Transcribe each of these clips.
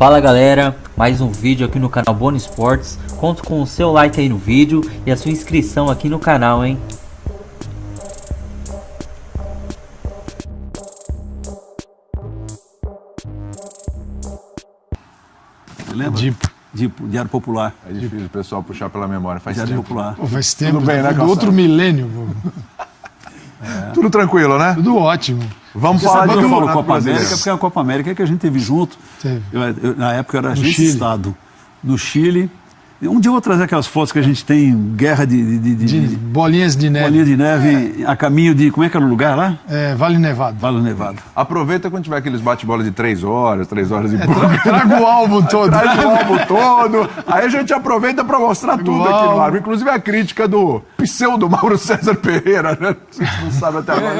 Fala galera, mais um vídeo aqui no canal Boni Esportes. Conto com o seu like aí no vídeo e a sua inscrição aqui no canal, hein? Lembra? Diário Popular. É difícil o pessoal puxar pela memória. Faz Diário tempo. Popular. Pô, faz tempo. Tudo bem, né, do Calçado? outro milênio. Tudo tranquilo, né? Tudo ótimo. Vamos Você falar sabe de que eu falo Campeonato Copa Brasileiro. América, porque é a Copa América que a gente teve junto. Teve. Na época eu era agente de Chile. Estado. No Chile. Um dia eu vou trazer aquelas fotos que a gente tem, guerra De bolinhas de neve. bolinha de neve a caminho de... Como é que era o lugar lá? Vale Nevado. Vale Nevado. Aproveita quando tiver aqueles bate-bola de 3 horas e pouco. Traga o álbum todo. Traz o álbum todo. Aí a gente aproveita para mostrar tudo aqui no álbum. Inclusive a crítica do pseudo Mauro César Pereira, né? Você não sabe até agora.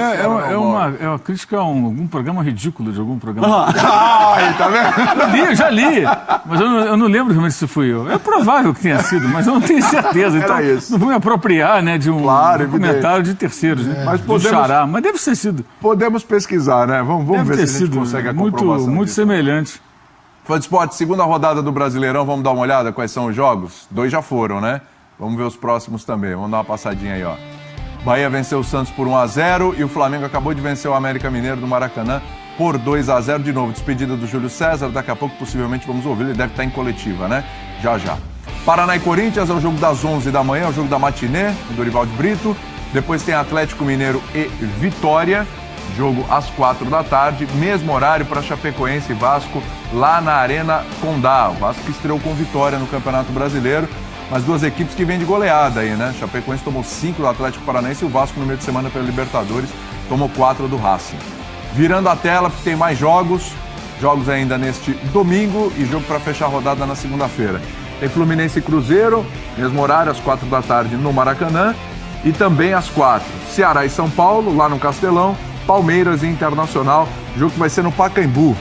É uma crítica a algum programa ridículo de algum programa. Ai, tá vendo? Eu já li, mas eu não lembro realmente se fui eu. É provável que tenha sido, mas eu não tenho certeza. Então, Era isso. não vou me apropriar, né, de um comentário de terceiros, né? Mas Do podemos- xará, mas deve ter sido. Podemos pesquisar, né? Vamos Deve ver ter se a gente sido consegue a comprovação muito disso. semelhante. Fã de esporte, segunda rodada do Brasileirão, vamos dar uma olhada quais são os jogos? 2 já foram, né? Vamos ver os próximos também, vamos dar uma passadinha aí, ó. Bahia venceu o Santos por 1-0 e o Flamengo acabou de vencer o América Mineiro do Maracanã por 2-0 de novo. Despedida do Júlio César, daqui a pouco possivelmente vamos ouvir, ele deve estar em coletiva, né? Já. Paraná e Corinthians é o jogo das 11 da manhã, é o jogo da matinê, do Dorival de Brito. Depois tem Atlético Mineiro e Vitória, jogo às 4 da tarde, mesmo horário para Chapecoense e Vasco, lá na Arena Condá. O Vasco que estreou com vitória no Campeonato Brasileiro, mas duas equipes que vêm de goleada aí, né? Chapecoense tomou 5 do Atlético Paranaense e o Vasco no meio de semana pela Libertadores tomou 4 do Racing. Virando a tela, porque tem mais jogos ainda neste domingo e jogo para fechar a rodada na segunda-feira. Tem Fluminense e Cruzeiro, mesmo horário, às 4 da tarde no Maracanã. E também às 4, Ceará e São Paulo, lá no Castelão. Palmeiras e Internacional, jogo que vai ser no Pacaembu.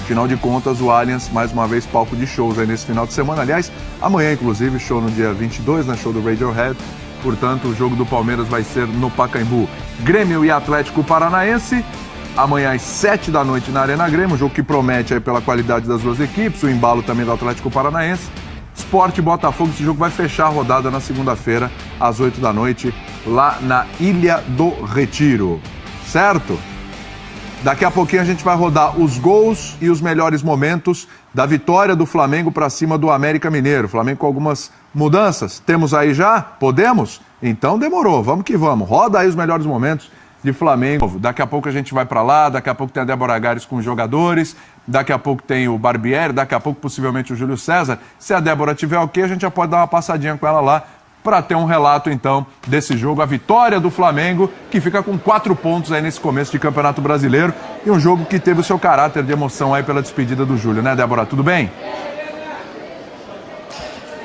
Afinal de contas, o Allianz, mais uma vez, palco de shows aí nesse final de semana. Aliás, amanhã, inclusive, show no dia 22, né? Show do Radiohead. Portanto, o jogo do Palmeiras vai ser no Pacaembu. Grêmio e Atlético Paranaense. Amanhã às 7 da noite na Arena Grêmio, um jogo que promete aí pela qualidade das duas equipes, o embalo também do Atlético Paranaense. Sport e Botafogo, esse jogo vai fechar a rodada na segunda-feira, às 8 da noite, lá na Ilha do Retiro. Certo? Daqui a pouquinho a gente vai rodar os gols e os melhores momentos da vitória do Flamengo para cima do América Mineiro. Flamengo com algumas mudanças. Temos aí já? Podemos? Então demorou, vamos que vamos. Roda aí os melhores momentos de Flamengo. Daqui a pouco a gente vai para lá, daqui a pouco tem a Débora Gares com os jogadores, daqui a pouco tem o Barbieri, daqui a pouco possivelmente o Júlio César. Se a Débora tiver ok, a gente já pode dar uma passadinha com ela lá para ter um relato então desse jogo, a vitória do Flamengo, que fica com 4 pontos aí nesse começo de Campeonato Brasileiro e um jogo que teve o seu caráter de emoção aí pela despedida do Júlio, né, Débora? Tudo bem?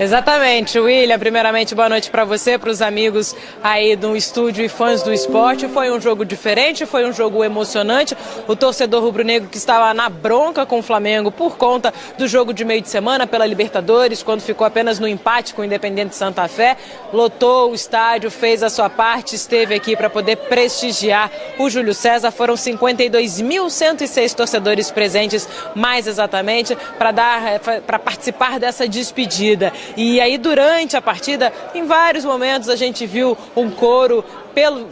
Exatamente, William. Primeiramente, boa noite para você, para os amigos aí do estúdio e fãs do esporte. Foi um jogo diferente, foi um jogo emocionante. O torcedor rubro-negro que estava na bronca com o Flamengo por conta do jogo de meio de semana pela Libertadores, quando ficou apenas no empate com o Independente Santa Fé, lotou o estádio, fez a sua parte, esteve aqui para poder prestigiar o Júlio César. Foram 52.106 torcedores presentes, mais exatamente, para participar dessa despedida. E aí, durante a partida, em vários momentos a gente viu um coro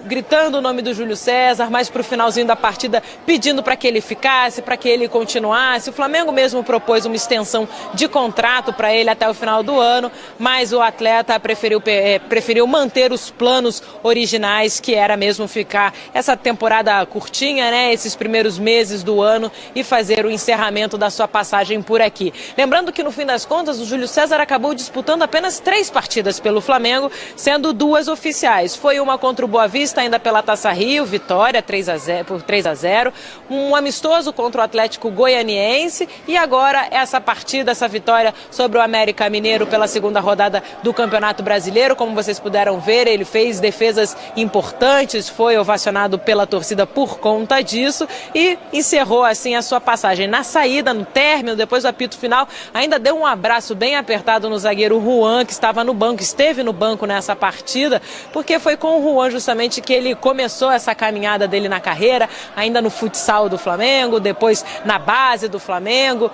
gritando o nome do Júlio César, mas para o finalzinho da partida pedindo para que ele ficasse, para que ele continuasse. O Flamengo mesmo propôs uma extensão de contrato para ele até o final do ano, mas o atleta preferiu manter os planos originais, que era mesmo ficar essa temporada curtinha, né, esses primeiros meses do ano e fazer o encerramento da sua passagem por aqui. Lembrando que no fim das contas o Júlio César acabou disputando apenas 3 partidas pelo Flamengo, sendo 2 oficiais. Foi uma contra o Boa Vista, ainda pela Taça Rio, vitória 3-0, por 3-0, um amistoso contra o Atlético Goianiense e agora essa partida, essa vitória sobre o América Mineiro pela segunda rodada do Campeonato Brasileiro. Como vocês puderam ver, ele fez defesas importantes, foi ovacionado pela torcida por conta disso e encerrou assim a sua passagem. Na saída, no término, depois do apito final, ainda deu um abraço bem apertado no zagueiro Juan, que estava no banco, esteve no banco nessa partida, porque foi com o Juan justamente que ele começou essa caminhada dele na carreira, ainda no futsal do Flamengo, depois na base do Flamengo,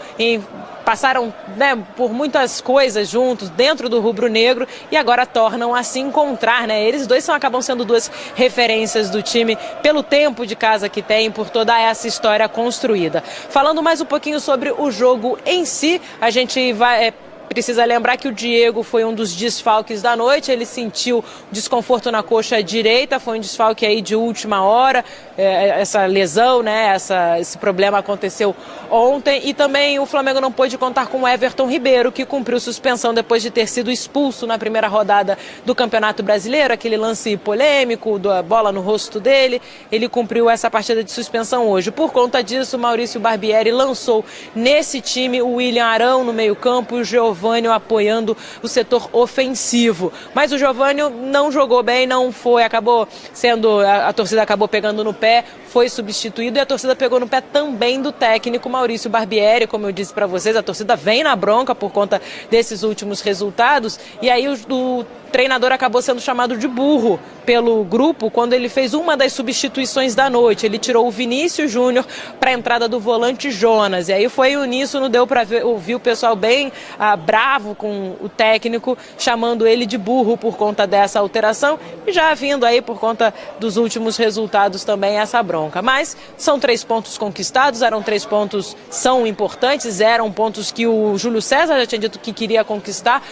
passaram, né, por muitas coisas juntos dentro do rubro-negro e agora tornam a se encontrar, né? Eles dois acabam sendo duas referências do time pelo tempo de casa que tem, por toda essa história construída. Falando mais um pouquinho sobre o jogo em si, a gente precisa lembrar que o Diego foi um dos desfalques da noite, ele sentiu desconforto na coxa direita, foi um desfalque aí de última hora, essa lesão, né, esse problema aconteceu ontem, e também o Flamengo não pôde contar com o Everton Ribeiro, que cumpriu suspensão depois de ter sido expulso na primeira rodada do Campeonato Brasileiro, aquele lance polêmico da bola no rosto dele, ele cumpriu essa partida de suspensão hoje. Por conta disso, Maurício Barbieri lançou nesse time o William Arão no meio-campo e o Giovânio apoiando o setor ofensivo. Mas o Giovânio não jogou bem, não foi, acabou sendo, a torcida acabou pegando no pé, foi substituído e a torcida pegou no pé também do técnico Maurício Barbieri, como eu disse para vocês, a torcida vem na bronca por conta desses últimos resultados e aí o treinador acabou sendo chamado de burro pelo grupo quando ele fez uma das substituições da noite. Ele tirou o Vinícius Júnior para a entrada do volante Jonas. E aí foi uníssono, deu para ouvir o pessoal bem bravo com o técnico, chamando ele de burro por conta dessa alteração e já vindo aí por conta dos últimos resultados também essa bronca. Mas são 3 pontos conquistados, eram 3 pontos, são importantes, eram pontos que o Júlio César já tinha dito que queria conquistar,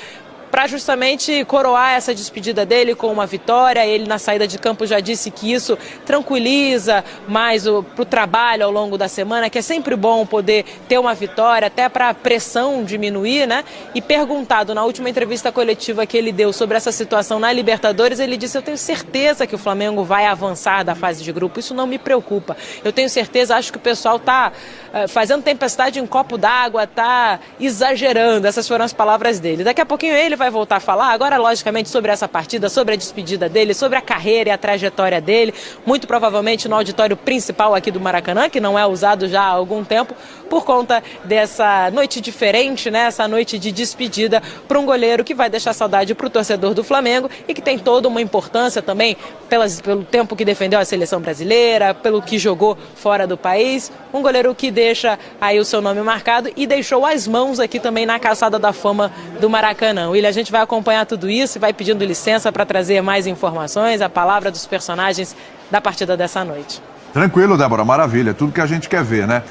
para justamente coroar essa despedida dele com uma vitória. Ele na saída de campo já disse que isso tranquiliza mais para o trabalho ao longo da semana, que é sempre bom poder ter uma vitória, até para a pressão diminuir, né? E perguntado na última entrevista coletiva que ele deu sobre essa situação na Libertadores, ele disse: eu tenho certeza que o Flamengo vai avançar da fase de grupo, isso não me preocupa. Eu tenho certeza, acho que o pessoal está fazendo tempestade em copo d'água, está exagerando. Essas foram as palavras dele. Daqui a pouquinho ele vai voltar a falar, agora logicamente sobre essa partida, sobre a despedida dele, sobre a carreira e a trajetória dele, muito provavelmente no auditório principal aqui do Maracanã, que não é usado já há algum tempo, por conta dessa noite diferente, né? Essa noite de despedida para um goleiro que vai deixar saudade para o torcedor do Flamengo e que tem toda uma importância também pelo tempo que defendeu a seleção brasileira, pelo que jogou fora do país, um goleiro que deixa aí o seu nome marcado e deixou as mãos aqui também na calçada da fama do Maracanã. William, a gente vai acompanhar tudo isso e vai pedindo licença para trazer mais informações, a palavra dos personagens da partida dessa noite. Tranquilo, Débora, maravilha, tudo que a gente quer ver, né?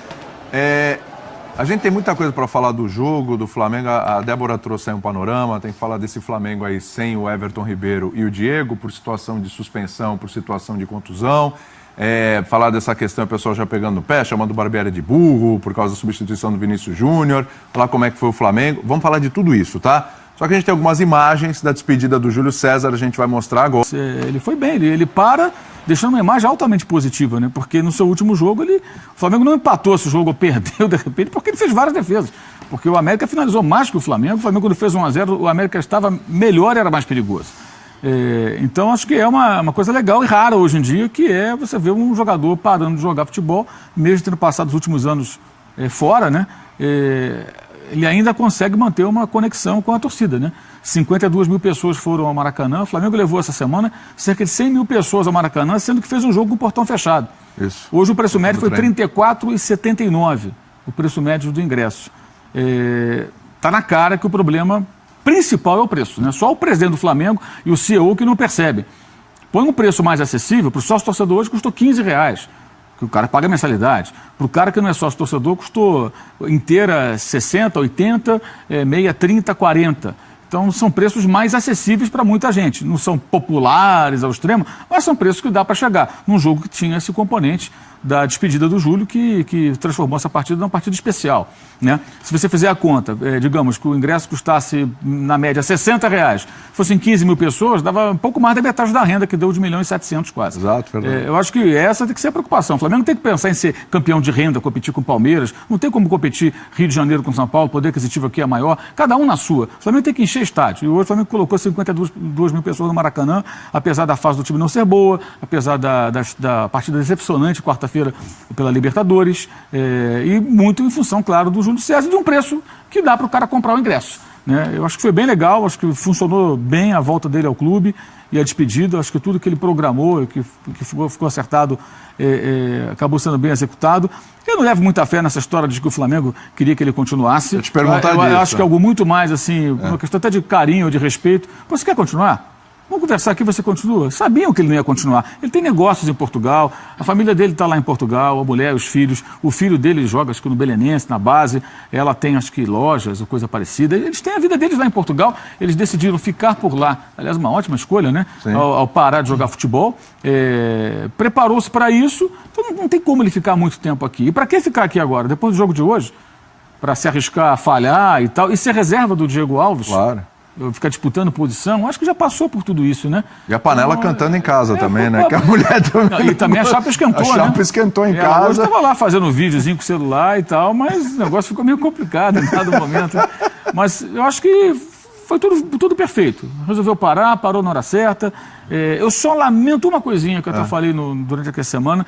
A gente tem muita coisa para falar do jogo, do Flamengo, a Débora trouxe aí um panorama, tem que falar desse Flamengo aí sem o Everton Ribeiro e o Diego, por situação de suspensão, por situação de contusão. Falar dessa questão, o pessoal já pegando no pé, chamando o Barbieri de burro, por causa da substituição do Vinícius Júnior, falar como é que foi o Flamengo, vamos falar de tudo isso, tá? Só que a gente tem algumas imagens da despedida do Júlio César, a gente vai mostrar agora. Ele foi bem, ele para deixando uma imagem altamente positiva, né? Porque no seu último jogo, o Flamengo não empatou esse jogo ou perdeu de repente, porque ele fez várias defesas. Porque o América finalizou mais que o Flamengo quando fez 1-0, o América estava melhor e era mais perigoso. Então acho que é uma coisa legal e rara hoje em dia, que é você ver um jogador parando de jogar futebol, mesmo tendo passado os últimos anos fora, né? Ele ainda consegue manter uma conexão com a torcida, né? 52 mil pessoas foram ao Maracanã, o Flamengo levou essa semana cerca de 100 mil pessoas ao Maracanã, sendo que fez um jogo com o portão fechado. Isso. Hoje o preço médio foi R$ 34,79, o preço médio do ingresso. Tá na cara que o problema principal é o preço, né? Só o presidente do Flamengo e o CEO que não percebem. Põe um preço mais acessível, para o sócio torcedor hoje custou R$15, que o cara paga mensalidade. Para o cara que não é sócio torcedor custou inteira 60, 80, meia 30, 40. Então são preços mais acessíveis para muita gente. Não são populares ao extremo, mas são preços que dá para chegar. Num jogo que tinha esse componente da despedida do Júlio, que transformou essa partida numa partida especial, né? Se você fizer a conta, digamos que o ingresso custasse, na média, R$60, fossem 15 mil pessoas, dava um pouco mais da metade da renda, que deu de 1.700.000 quase. Exato, verdade. Eu acho que essa tem que ser a preocupação. O Flamengo tem que pensar em ser campeão de renda, competir com o Palmeiras, não tem como competir Rio de Janeiro com São Paulo, o poder aquisitivo aqui é maior, cada um na sua. O Flamengo tem que encher estádio. E hoje o Flamengo colocou 52 mil pessoas no Maracanã, apesar da fase do time não ser boa, apesar da partida decepcionante quarta-feira pela Libertadores, e muito em função, claro, do Júlio César, de um preço que dá para o cara comprar o ingresso, né? Eu acho que foi bem legal, acho que funcionou bem a volta dele ao clube e a despedida. Acho que tudo que ele programou, que ficou acertado, acabou sendo bem executado. Eu não levo muita fé nessa história de que o Flamengo queria que ele continuasse. Eu te perguntar disso. Eu acho que é algo muito mais, assim, uma questão até de carinho, de respeito. Você quer continuar? Vamos conversar aqui, você continua. Sabiam que ele não ia continuar. Ele tem negócios em Portugal, a família dele está lá em Portugal, a mulher, os filhos. O filho dele joga, acho que no Belenense, na base. Ela tem, acho que, lojas ou coisa parecida. Eles têm a vida deles lá em Portugal. Eles decidiram ficar por lá. Aliás, uma ótima escolha, né? Ao parar de jogar futebol. Preparou-se para isso. Então não tem como ele ficar muito tempo aqui. E para que ficar aqui agora? Depois do jogo de hoje? Para se arriscar a falhar e tal. E ser reserva do Diego Alves? Claro. Ficar disputando posição, acho que já passou por tudo isso, né? E a panela cantando em casa também, né? Que a mulher também... E também a chapa esquentou, né? A chapa esquentou em casa. Hoje estava lá fazendo um videozinho com o celular e tal, mas o negócio ficou meio complicado em dado momento. Mas eu acho que foi tudo perfeito. Resolveu parar, parou na hora certa. Eu só lamento uma coisinha que eu até falei durante aquela semana,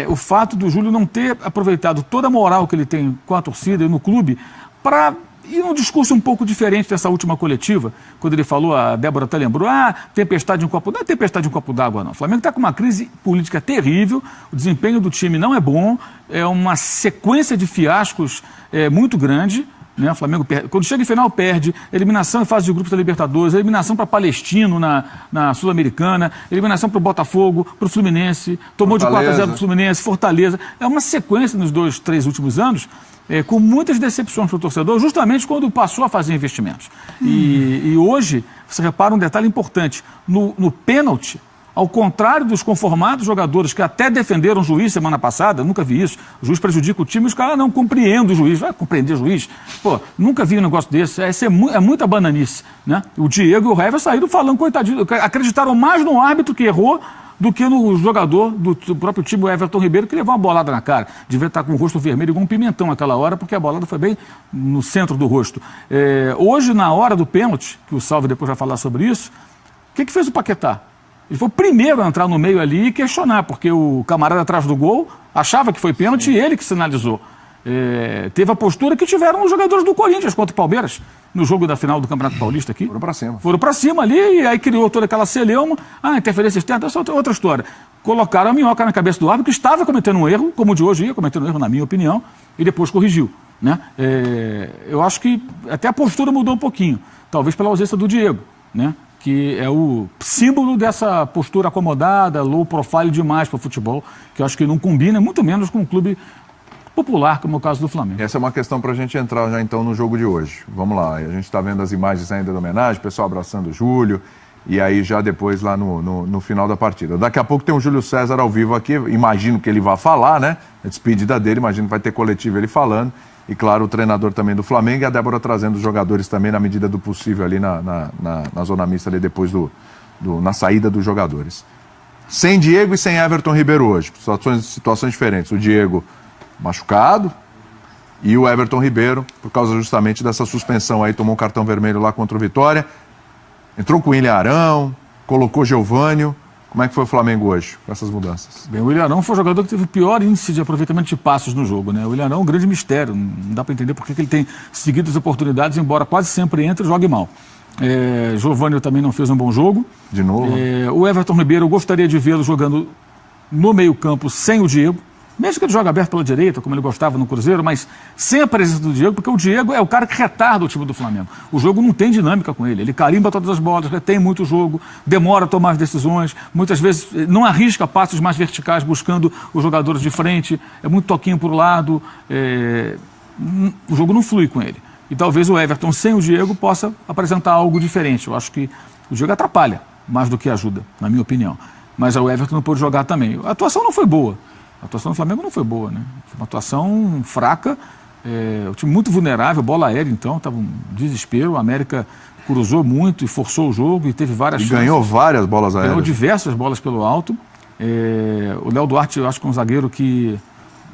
o fato do Júlio não ter aproveitado toda a moral que ele tem com a torcida e no clube para... E um discurso um pouco diferente dessa última coletiva, quando ele falou, a Débora até lembrou, tempestade em um copo... Não é tempestade em um copo d'água, não. O Flamengo está com uma crise política terrível, o desempenho do time não é bom, é uma sequência de fiascos muito grande, né? O Flamengo, quando chega em final, perde, eliminação em fase de grupos da Libertadores, eliminação para Palestino na Sul-Americana, eliminação para o Botafogo, para o Fluminense, tomou Fortaleza. De 4-0 do Fluminense, Fortaleza. É uma sequência nos 2, 3 últimos anos, com muitas decepções para o torcedor, justamente quando passou a fazer investimentos. E hoje, você repara um detalhe importante, no pênalti, ao contrário dos conformados jogadores que até defenderam o juiz semana passada, eu nunca vi isso, o juiz prejudica o time e os caras não compreendem o juiz. Vai compreender o juiz? Pô, nunca vi um negócio desse, é muita bananice, né? O Diego e o Hever saíram falando, coitadinho, acreditaram mais no árbitro que errou do que no jogador do próprio time, o Everton Ribeiro, que levou uma bolada na cara. Devia estar com o rosto vermelho igual um pimentão naquela hora, porque a bolada foi bem no centro do rosto. Hoje, na hora do pênalti, que o Salve depois vai falar sobre isso, o que fez o Paquetá? Ele foi o primeiro a entrar no meio ali e questionar, porque o camarada atrás do gol achava que foi pênalti e ele que sinalizou. Teve a postura que tiveram os jogadores do Corinthians contra o Palmeiras, no jogo da final do Campeonato Paulista aqui. Foram para cima. Foram para cima ali e aí criou toda aquela celeuma. Interferência externa, essa é outra história. Colocaram a minhoca na cabeça do árbitro, que estava cometendo um erro, como o de hoje ia cometendo um erro, na minha opinião, e depois corrigiu, né? Eu acho que até a postura mudou um pouquinho, talvez pela ausência do Diego, né? Que é o símbolo dessa postura acomodada, low profile demais para o futebol, que eu acho que não combina, muito menos com um clube popular, como é o caso do Flamengo. Essa é uma questão para a gente entrar já então no jogo de hoje. Vamos lá, a gente está vendo as imagens ainda da homenagem, o pessoal abraçando o Júlio, e aí já depois lá no final da partida. Daqui a pouco tem o Júlio César ao vivo aqui, imagino que ele vai falar, né? A despedida dele, imagino que vai ter coletivo ele falando. E, claro, o treinador também do Flamengo e a Débora trazendo os jogadores também na medida do possível ali na zona mista ali depois na saída dos jogadores. Sem Diego e sem Everton Ribeiro hoje, situações diferentes. O Diego machucado e o Everton Ribeiro, por causa justamente dessa suspensão aí, tomou um cartão vermelho lá contra o Vitória. Entrou com o William Arão, colocou Geovânio. Como é que foi o Flamengo hoje, com essas mudanças? Bem, o William Arão foi o jogador que teve o pior índice de aproveitamento de passos no jogo, né? O William Arão é um grande mistério, não dá para entender porque que ele tem seguido as oportunidades, embora quase sempre entre e jogue mal. Geovânio também não fez um bom jogo. De novo? O Everton Ribeiro, eu gostaria de vê-lo jogando no meio-campo sem o Diego. Mesmo que ele jogue aberto pela direita, como ele gostava no Cruzeiro, mas sem a presença do Diego, porque o Diego é o cara que retarda o time do Flamengo. O jogo não tem dinâmica com ele. Ele carimba todas as bolas, tem muito jogo, demora a tomar as decisões, muitas vezes não arrisca passos mais verticais buscando os jogadores de frente, é muito toquinho por lado, o jogo não flui com ele. E talvez o Everton sem o Diego possa apresentar algo diferente. Eu acho que o Diego atrapalha mais do que ajuda, na minha opinião. Mas o Everton não pôde jogar também. A atuação não foi boa. A atuação do Flamengo não foi boa, né? Foi uma atuação fraca, o time muito vulnerável, bola aérea então, estava um desespero. O América cruzou muito e forçou o jogo e teve várias chances. Ganhou várias bolas aéreas. Ganhou diversas bolas pelo alto. O Léo Duarte, eu acho que é um zagueiro que,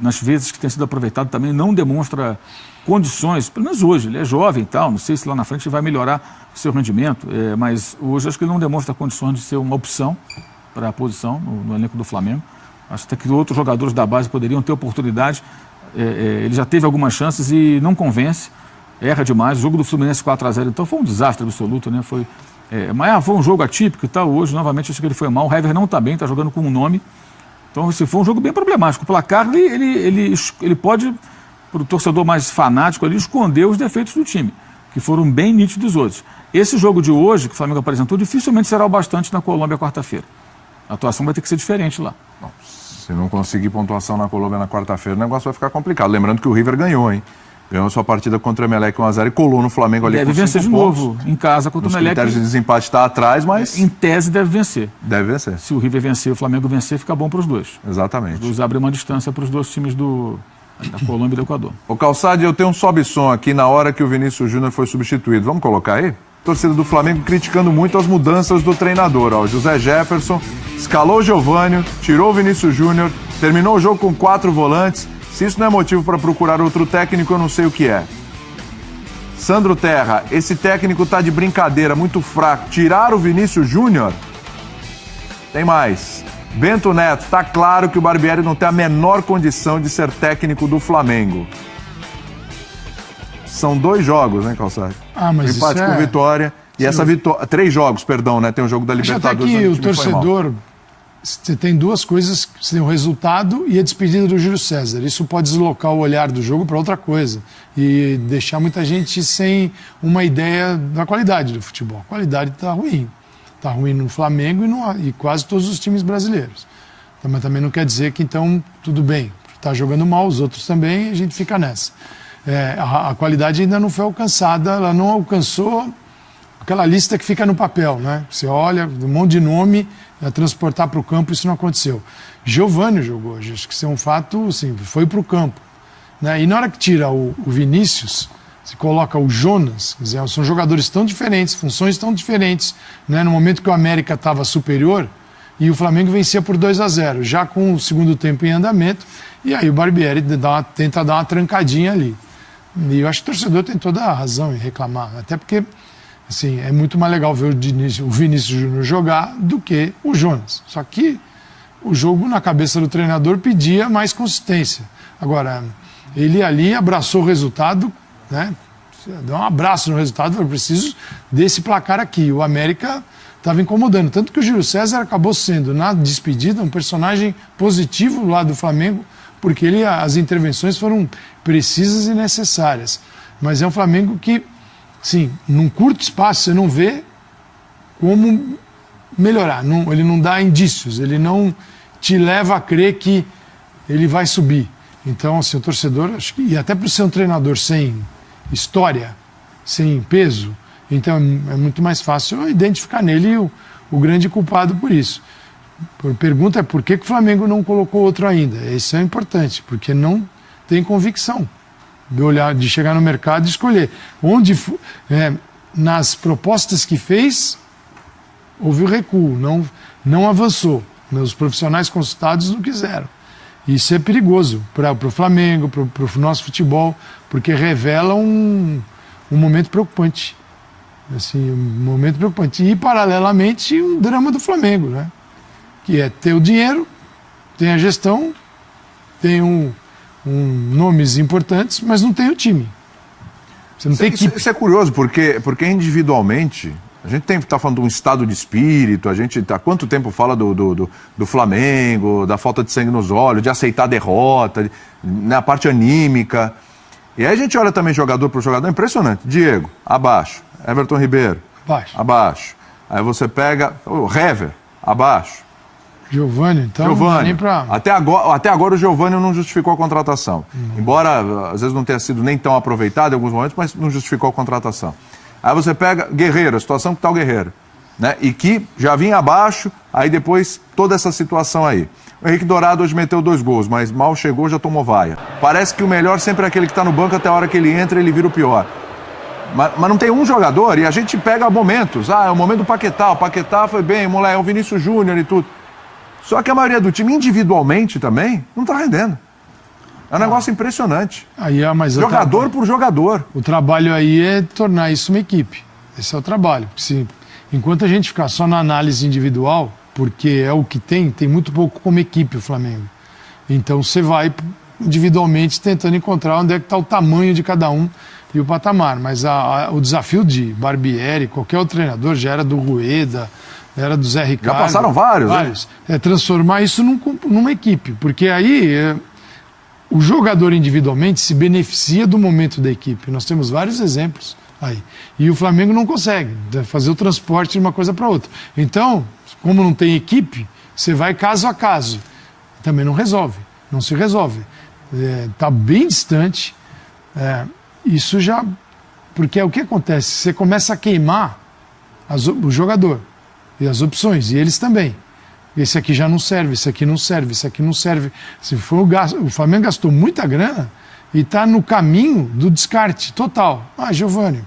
nas vezes que tem sido aproveitado, também não demonstra condições, pelo menos hoje. Ele é jovem e tal, não sei se lá na frente vai melhorar o seu rendimento, mas hoje acho que ele não demonstra condições de ser uma opção para a posição no elenco do Flamengo. Acho até que outros jogadores da base poderiam ter oportunidade. Ele já teve algumas chances e não convence. erra demais. O jogo do Fluminense 4-0, então, foi um desastre absoluto, né? Mas foi um jogo atípico e tal. Hoje, novamente, acho que ele foi mal. O Hever não está bem, está jogando com um nome. Então, foi um jogo bem problemático. O placar, ele pode, para o torcedor mais fanático, ali, esconder os defeitos do time, que foram bem nítidos hoje. Esse jogo de hoje, que o Flamengo apresentou, dificilmente será o bastante na Colômbia quarta-feira. A atuação vai ter que ser diferente lá. Bom, se não conseguir pontuação na Colômbia na quarta-feira, o negócio vai ficar complicado. Lembrando que o River ganhou, hein? Ganhou sua partida contra o Emelec 1-0 e colou no Flamengo ali com 5 pontos. Deve vencer de novo, em casa contra o Emelec. Os critérios de desempate está atrás, mas... Em tese deve vencer. Deve vencer. Se o River vencer e o Flamengo vencer, fica bom para os dois. Exatamente. Os dois abrem uma distância para os dois times da Colômbia e do Equador. Ô Calçade, eu tenho um sobe-som aqui na hora que o Vinícius Júnior foi substituído. Vamos colocar aí? Torcida do Flamengo criticando muito as mudanças do treinador. Ó, José Jefferson escalou o Giovânio, tirou o Vinícius Júnior, terminou o jogo com 4 volantes. Se isso não é motivo para procurar outro técnico, eu não sei o que é. Sandro Terra, esse técnico tá de brincadeira, muito fraco. Tirar o Vinícius Júnior? Tem mais. Bento Neto, tá claro que o Barbieri não tem a menor condição de ser técnico do Flamengo. São 2 jogos, né, Calçade? Mas empate com Vitória. E essa vitória... 3 jogos, perdão, né? Tem o jogo da Libertadores. Até que o torcedor... Você tem 2 coisas, você tem o resultado e a despedida do Júlio César. Isso pode deslocar o olhar do jogo para outra coisa e deixar muita gente sem uma ideia da qualidade do futebol. A qualidade está ruim. Está ruim no Flamengo e quase todos os times brasileiros. Mas também não quer dizer que, então, tudo bem. Está jogando mal, os outros também, e a gente fica nessa. A qualidade ainda não foi alcançada, ela não alcançou aquela lista que fica no papel, né? Você olha, um monte de nome, transportar para o campo, isso não aconteceu. Giovânio jogou hoje, acho que isso é um fato, assim, foi para o campo. Né? E na hora que tira o Vinícius, se coloca o Jonas, quer dizer, são jogadores tão diferentes, funções tão diferentes, né? No momento que o América estava superior e o Flamengo vencia por 2-0, já com o segundo tempo em andamento, e aí o Barbieri tenta dar uma trancadinha ali. E eu acho que o torcedor tem toda a razão em reclamar, até porque assim, é muito mais legal ver o Vinícius Júnior jogar do que o Jonas. Só que o jogo na cabeça do treinador pedia mais consistência. Agora, ele ali abraçou o resultado, né? Deu um abraço no resultado, eu preciso desse placar aqui. O América estava incomodando. Tanto que o Júlio César acabou sendo, na despedida, um personagem positivo lá do Flamengo, porque as intervenções foram precisas e necessárias. Mas é um Flamengo que, sim, num curto espaço você não vê como melhorar. Ele não dá indícios, ele não te leva a crer que ele vai subir. Então, assim, o torcedor, acho que, e até por ser um treinador sem história, sem peso, então é muito mais fácil identificar nele o grande culpado por isso. A pergunta é por que o Flamengo não colocou outro ainda? Isso é importante, porque não tem convicção de chegar no mercado e escolher. Nas propostas que fez, houve o recuo, não avançou. Os profissionais consultados não quiseram. Isso é perigoso para o Flamengo, para o nosso futebol, porque revela um momento preocupante. Assim, um momento preocupante. E, paralelamente, um drama do Flamengo, né? Que é ter o dinheiro, tem a gestão, tem nomes importantes, mas não tem o time. Você não tem equipe. Isso é curioso, porque individualmente, a gente está falando de um estado de espírito, a gente há quanto tempo fala do Flamengo, da falta de sangue nos olhos, de aceitar a derrota, na parte anímica. E aí a gente olha também jogador por jogador, impressionante. Diego, abaixo. Everton Ribeiro, abaixo. Aí você pega o Hever, abaixo. Giovânio, então não dá nem pra... Até agora o Giovânio não justificou a contratação. Embora às vezes não tenha sido nem tão aproveitado em alguns momentos, mas não justificou a contratação. Aí você pega Guerreiro, a situação que está o Guerreiro, né? E que já vinha abaixo, aí depois toda essa situação aí. O Henrique Dourado hoje meteu 2 gols, mas mal chegou, já tomou vaia. Parece que o melhor sempre é aquele que está no banco, até a hora que ele entra ele vira o pior. Mas não tem um jogador, e a gente pega momentos. É o momento do Paquetá, o Paquetá foi bem, moleque, é o Vinícius Júnior e tudo. Só que a maioria do time, individualmente também, não está rendendo. É um negócio impressionante. Jogador por jogador. O trabalho aí é tornar isso uma equipe. Esse é o trabalho. Enquanto a gente ficar só na análise individual, porque é o que tem muito pouco como equipe o Flamengo. Então você vai individualmente tentando encontrar onde é que está o tamanho de cada um. e o patamar. Mas o desafio de Barbieri, qualquer outro treinador, já era do Rueda, era do Zé Ricardo. Já passaram vários. É transformar isso numa equipe, porque aí o jogador individualmente se beneficia do momento da equipe. Nós temos vários exemplos aí. E o Flamengo não consegue fazer o transporte de uma coisa para outra. Então, como não tem equipe, você vai caso a caso. Também não resolve, não se resolve. Está bem distante. Isso já... Porque o que acontece? Você começa a queimar o jogador e as opções, e eles também. Esse aqui já não serve, esse aqui não serve, esse aqui não serve. Se for o Flamengo gastou muita grana e está no caminho do descarte total. Giovani,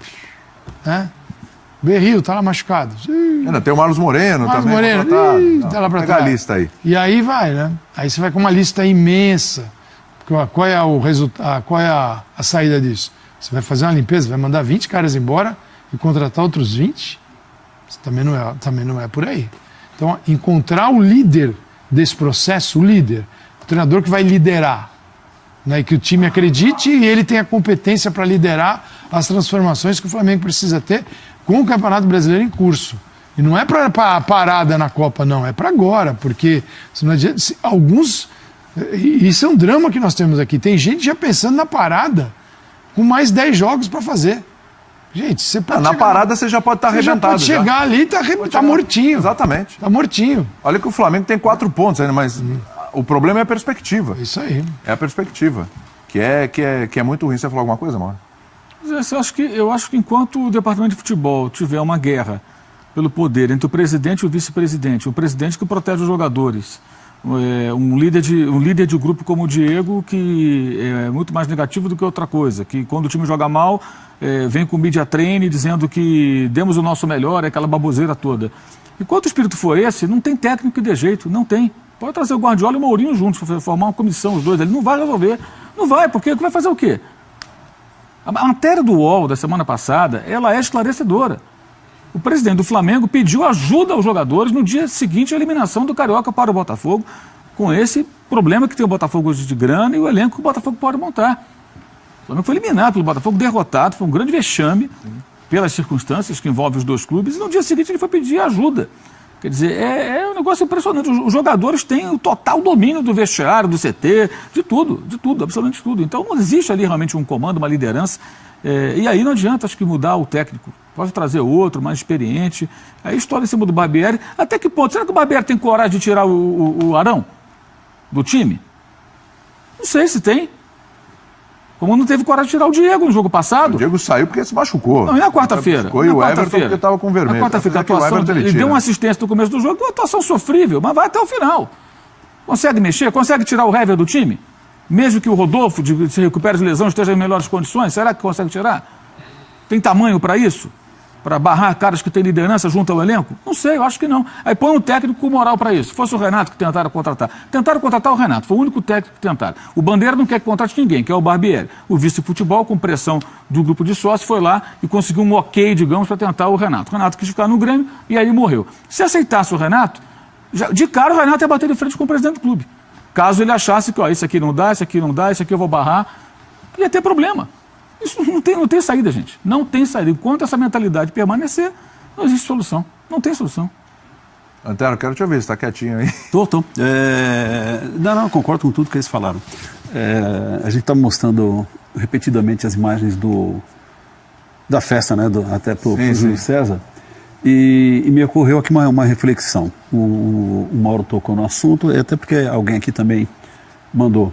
Berril está lá machucado. Ainda tem o Marlos Moreno também. Tá lá pra Pega a trás. lista aí. E aí vai, né? Aí você vai com uma lista imensa. Qual é o resultado? Qual é a saída disso? Você vai fazer uma limpeza, vai mandar 20 caras embora e contratar outros 20? Isso também não é por aí. Então, encontrar o líder desse processo, o treinador que vai liderar, né, e que o time acredite e ele tenha competência para liderar as transformações que o Flamengo precisa ter com o Campeonato Brasileiro em curso. E não é para a parada na Copa, não, é para agora, porque se não adianta, isso é um drama que nós temos aqui. Tem gente já pensando na parada com mais 10 jogos para fazer. Gente, você pode na parada você já pode estar arrebentado. Você já pode chegar ali e tá mortinho. Exatamente. Tá mortinho. Olha que o Flamengo tem 4 pontos ainda, mas o problema é a perspectiva. Isso aí. É a perspectiva. Que é muito ruim. Você falou alguma coisa, Mauro? Eu acho que enquanto o departamento de futebol tiver uma guerra pelo poder entre o presidente e o vice-presidente, o presidente que protege os jogadores, um líder de grupo como o Diego, que é muito mais negativo do que outra coisa, que quando o time joga mal, vem com o media training dizendo que demos o nosso melhor, aquela baboseira toda. Enquanto o espírito for esse, não tem técnico que dê jeito, não tem. Pode trazer o Guardiola e o Mourinho juntos, formar uma comissão, os dois ali, não vai resolver. Não vai, porque vai fazer o quê? A matéria do UOL da semana passada, ela é esclarecedora. O presidente do Flamengo pediu ajuda aos jogadores no dia seguinte à eliminação do Carioca para o Botafogo, com esse problema que tem o Botafogo hoje de grana e o elenco que o Botafogo pode montar. O Flamengo foi eliminado pelo Botafogo, derrotado, foi um grande vexame pelas circunstâncias que envolvem os dois clubes, e no dia seguinte ele foi pedir ajuda. Quer dizer, é um negócio impressionante. Os jogadores têm o total domínio do vestiário, do CT, de tudo, absolutamente tudo. Então não existe ali realmente um comando, uma liderança. E aí não adianta, acho que, mudar o técnico. Pode trazer outro, mais experiente. Aí história em cima do Barbieri. Até que ponto? Será que o Barbieri tem coragem de tirar o Arão do time? Não sei se tem. Como não teve coragem de tirar o Diego no jogo passado. O Diego saiu porque se machucou. Não, e na quarta-feira? E o Everton porque estava com vermelho. Na quarta-feira, ele deu uma assistência no começo do jogo, uma atuação sofrível, mas vai até o final. Consegue mexer? Consegue tirar o Hever do time? Mesmo que o Rodolfo se recupere de lesão, esteja em melhores condições, será que consegue tirar? Tem tamanho para isso? Para barrar caras que têm liderança junto ao elenco? Não sei, eu acho que não. Aí põe um técnico com moral para isso. Se fosse o Renato que tentaram contratar. Tentaram contratar o Renato, foi o único técnico que tentaram. O Bandeira não quer que contrate ninguém, que é o Barbieri. O vice-futebol, com pressão do grupo de sócios, foi lá e conseguiu um ok, digamos, para tentar o Renato. O Renato quis ficar no Grêmio e aí morreu. Se aceitasse o Renato, de cara o Renato ia bater de frente com o presidente do clube. Caso ele achasse que isso aqui não dá, isso aqui não dá, isso aqui eu vou barrar, ia ter problema. Isso não tem saída, gente. Não tem saída. Enquanto essa mentalidade permanecer, não existe solução. Não tem solução. Antero, quero te ouvir, você está quietinho aí. Tô. Não, concordo com tudo que eles falaram. A gente está mostrando repetidamente as imagens da festa, né? Até pro Júlio César. E me ocorreu aqui uma reflexão. O Mauro tocou no assunto, até porque alguém aqui também mandou,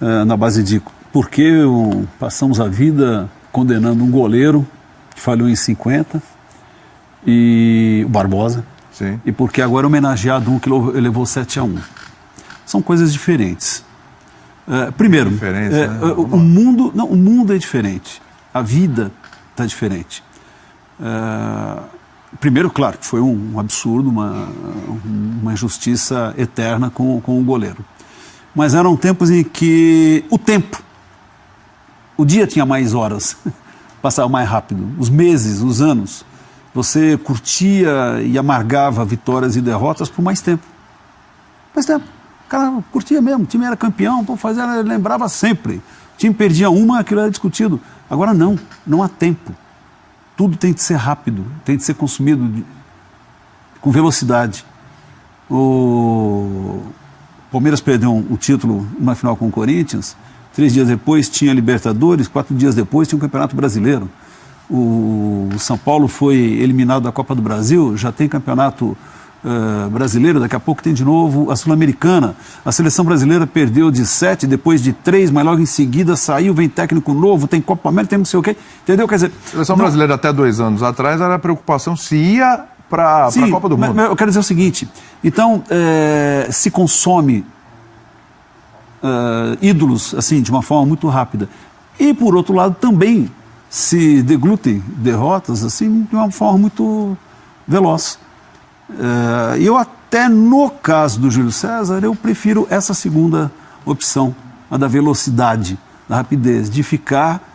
na base de por que passamos a vida condenando um goleiro que falhou em 50, e o Barbosa, sim, e por que agora é homenageado um que levou 7-1. São coisas diferentes. Primeiro, né? o mundo é diferente, a vida está diferente. Primeiro, claro, que foi um absurdo, uma injustiça eterna com o goleiro. Mas eram tempos em que o dia tinha mais horas, passava mais rápido, os meses, os anos. Você curtia e amargava vitórias e derrotas por mais tempo. Mais tempo. O cara curtia mesmo, o time era campeão, lembrava sempre. time perdia uma, aquilo era discutido. Agora não há tempo. Tudo tem que ser rápido, tem que ser consumido com velocidade. O Palmeiras perdeu o título numa final com o Corinthians, 3 dias depois tinha Libertadores, 4 dias depois tinha o Campeonato Brasileiro. O São Paulo foi eliminado da Copa do Brasil, já tem Campeonato Brasileiro, daqui a pouco tem de novo a Sul-Americana. A seleção brasileira perdeu de 7, depois de 3, mas logo em seguida saiu, vem técnico novo, tem Copa América, tem não sei o quê, entendeu? Quer dizer, A seleção brasileira até 2 anos atrás era a preocupação se ia para a Copa do Mundo. Mas eu quero dizer o seguinte, então se consome ídolos assim de uma forma muito rápida e por outro lado também se deglutem derrotas assim de uma forma muito veloz. Eu até no caso do Júlio César eu prefiro essa segunda opção, a da velocidade, da rapidez, de ficar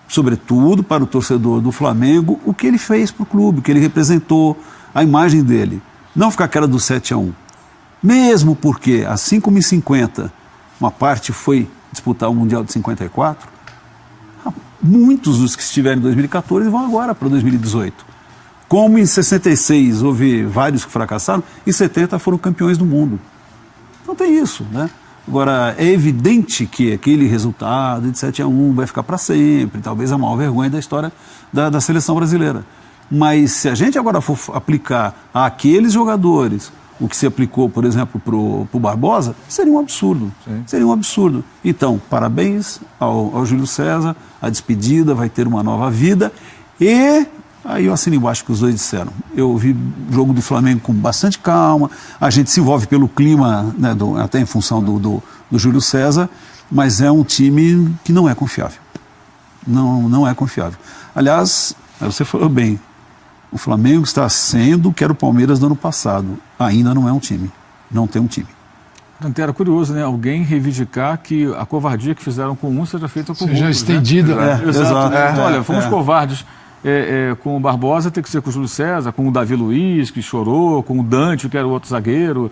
sobretudo para o torcedor do Flamengo o que ele fez para o clube, o que ele representou, a imagem dele, não ficar aquela do 7-1, mesmo porque assim como em 50 uma parte foi disputar o Mundial de 54, muitos dos que estiveram em 2014 vão agora para 2018. Como em 66 houve vários que fracassaram, em 70 foram campeões do mundo. Então tem isso, né? Agora, é evidente que aquele resultado de 7-1 vai ficar para sempre, talvez a maior vergonha da história da seleção brasileira. Mas se a gente agora for aplicar àqueles jogadores o que se aplicou, por exemplo, para o Barbosa, seria um absurdo. Sim. Seria um absurdo. Então, parabéns ao Júlio César, a despedida vai ter uma nova vida e... Aí eu assino embaixo que os dois disseram. Eu vi o jogo do Flamengo com bastante calma, a gente se envolve pelo clima, né, até em função do Júlio César, mas é um time que não é confiável. Não é confiável. Aliás, você falou bem, o Flamengo está sendo o que era o Palmeiras do ano passado. Ainda não é um time, não tem um time. Era curioso, né? Alguém reivindicar que a covardia que fizeram com um seja feita com outros. Seja estendida. Né? Exato. Então, olha, fomos covardes. Com o Barbosa tem que ser com o Júlio César, com o Davi Luiz, que chorou, com o Dante, que era o outro zagueiro.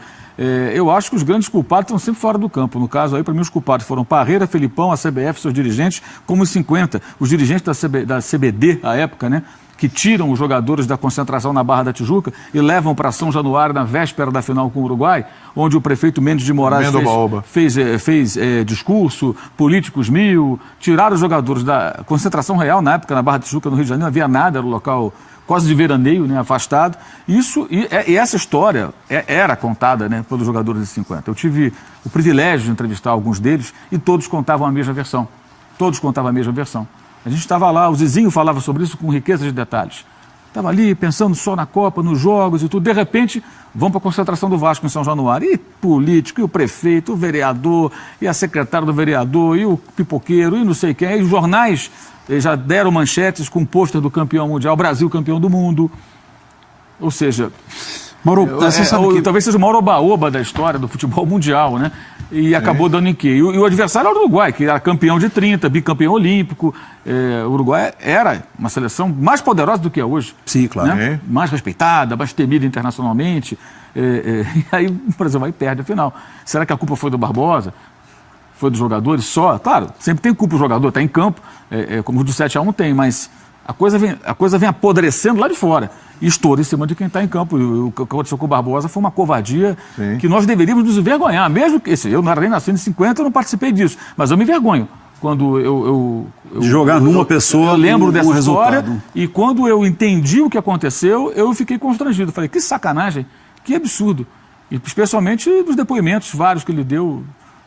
Eu acho que os grandes culpados estão sempre fora do campo. No caso aí, para mim, os culpados foram Parreira, Felipão, a CBF, seus dirigentes, como os 50, os dirigentes da CBD, à época, né? Que tiram os jogadores da concentração na Barra da Tijuca e levam para São Januário na véspera da final com o Uruguai, onde o prefeito Mendes de Moraes fez discurso, políticos 1000, tiraram os jogadores da concentração real na época, na Barra da Tijuca, no Rio de Janeiro, não havia nada, era um local quase de veraneio, né, afastado. E essa história era contada, né, pelos jogadores de 50. Eu tive o privilégio de entrevistar alguns deles e todos contavam a mesma versão. Todos contavam a mesma versão. A gente estava lá, o Zizinho falava sobre isso com riqueza de detalhes. Estava ali pensando só na Copa, nos jogos e tudo. De repente, vão para a concentração do Vasco em São Januário. E político, e o prefeito, o vereador, e a secretária do vereador, e o pipoqueiro, e não sei quem. E os jornais já deram manchetes com o pôster do campeão mundial, Brasil campeão do mundo. Ou seja... Mauro, você sabe que... Talvez seja o maior oba-oba da história do futebol mundial, né? E acabou dando em quê? E o adversário era o Uruguai, que era campeão de 30, bicampeão olímpico. O Uruguai era uma seleção mais poderosa do que é hoje. Sim, claro. Né? Mais respeitada, mais temida internacionalmente. E aí o Brasil vai e perde a final. Será que a culpa foi do Barbosa? Foi dos jogadores só? Claro, sempre tem culpa o jogador, está em campo, como o do 7-1 tem, mas a coisa vem apodrecendo lá de fora. E estoura em cima de quem está em campo. O que aconteceu com o Barbosa foi uma covardia que nós deveríamos nos envergonhar. Mesmo que eu não era nem nascido em 50, eu não participei disso. Mas eu me envergonho. Quando de jogar numa pessoa. Eu lembro dessa história. Resultado. E quando eu entendi o que aconteceu, eu fiquei constrangido. Falei, que sacanagem, que absurdo. E especialmente dos depoimentos vários que ele deu,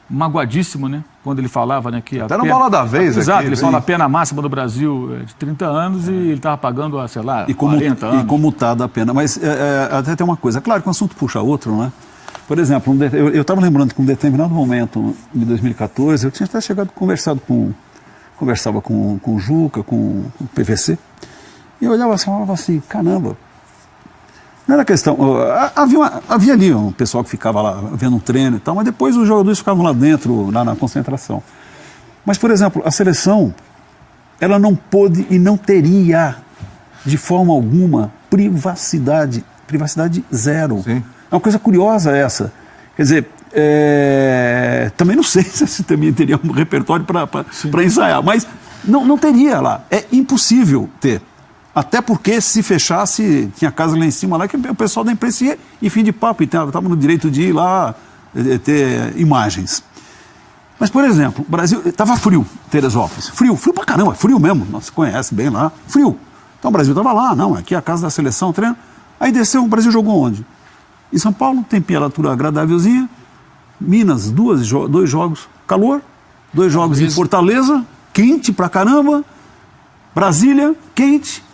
magoadíssimo, né? Quando ele falava, né, que até na bola da vez. Exato, aqui, ele falou a pena máxima do Brasil de 30 anos e ele estava pagando, sei lá, 40 anos. E comutada a pena. Mas até tem uma coisa, claro que um assunto puxa outro, não é? Por exemplo, eu estava lembrando que em um determinado momento, em 2014, eu tinha até conversava com o Juca, com o PVC, e eu olhava assim, falava assim, caramba, não era questão, havia ali um pessoal que ficava lá vendo um treino e tal, mas depois os jogadores ficavam lá dentro, lá na concentração. Mas, por exemplo, a seleção, ela não pôde e não teria, de forma alguma, privacidade zero. Sim. É uma coisa curiosa essa. Quer dizer, Também não sei se também teria um repertório para ensaiar, mas não teria lá. É impossível ter. Até porque se fechasse, tinha casa lá em cima lá, que o pessoal da imprensa ia e fim de papo, estava no direito de ir lá ter imagens. Mas, por exemplo, o Brasil, estava frio, Teresópolis, frio pra caramba, frio mesmo, você conhece bem lá, frio. Então o Brasil estava lá, não, aqui é a casa da seleção, treino. Aí desceu, o Brasil jogou onde? Em São Paulo, temperatura agradávelzinha, Minas, dois jogos, calor, 2 jogos em Fortaleza, quente pra caramba, Brasília, quente,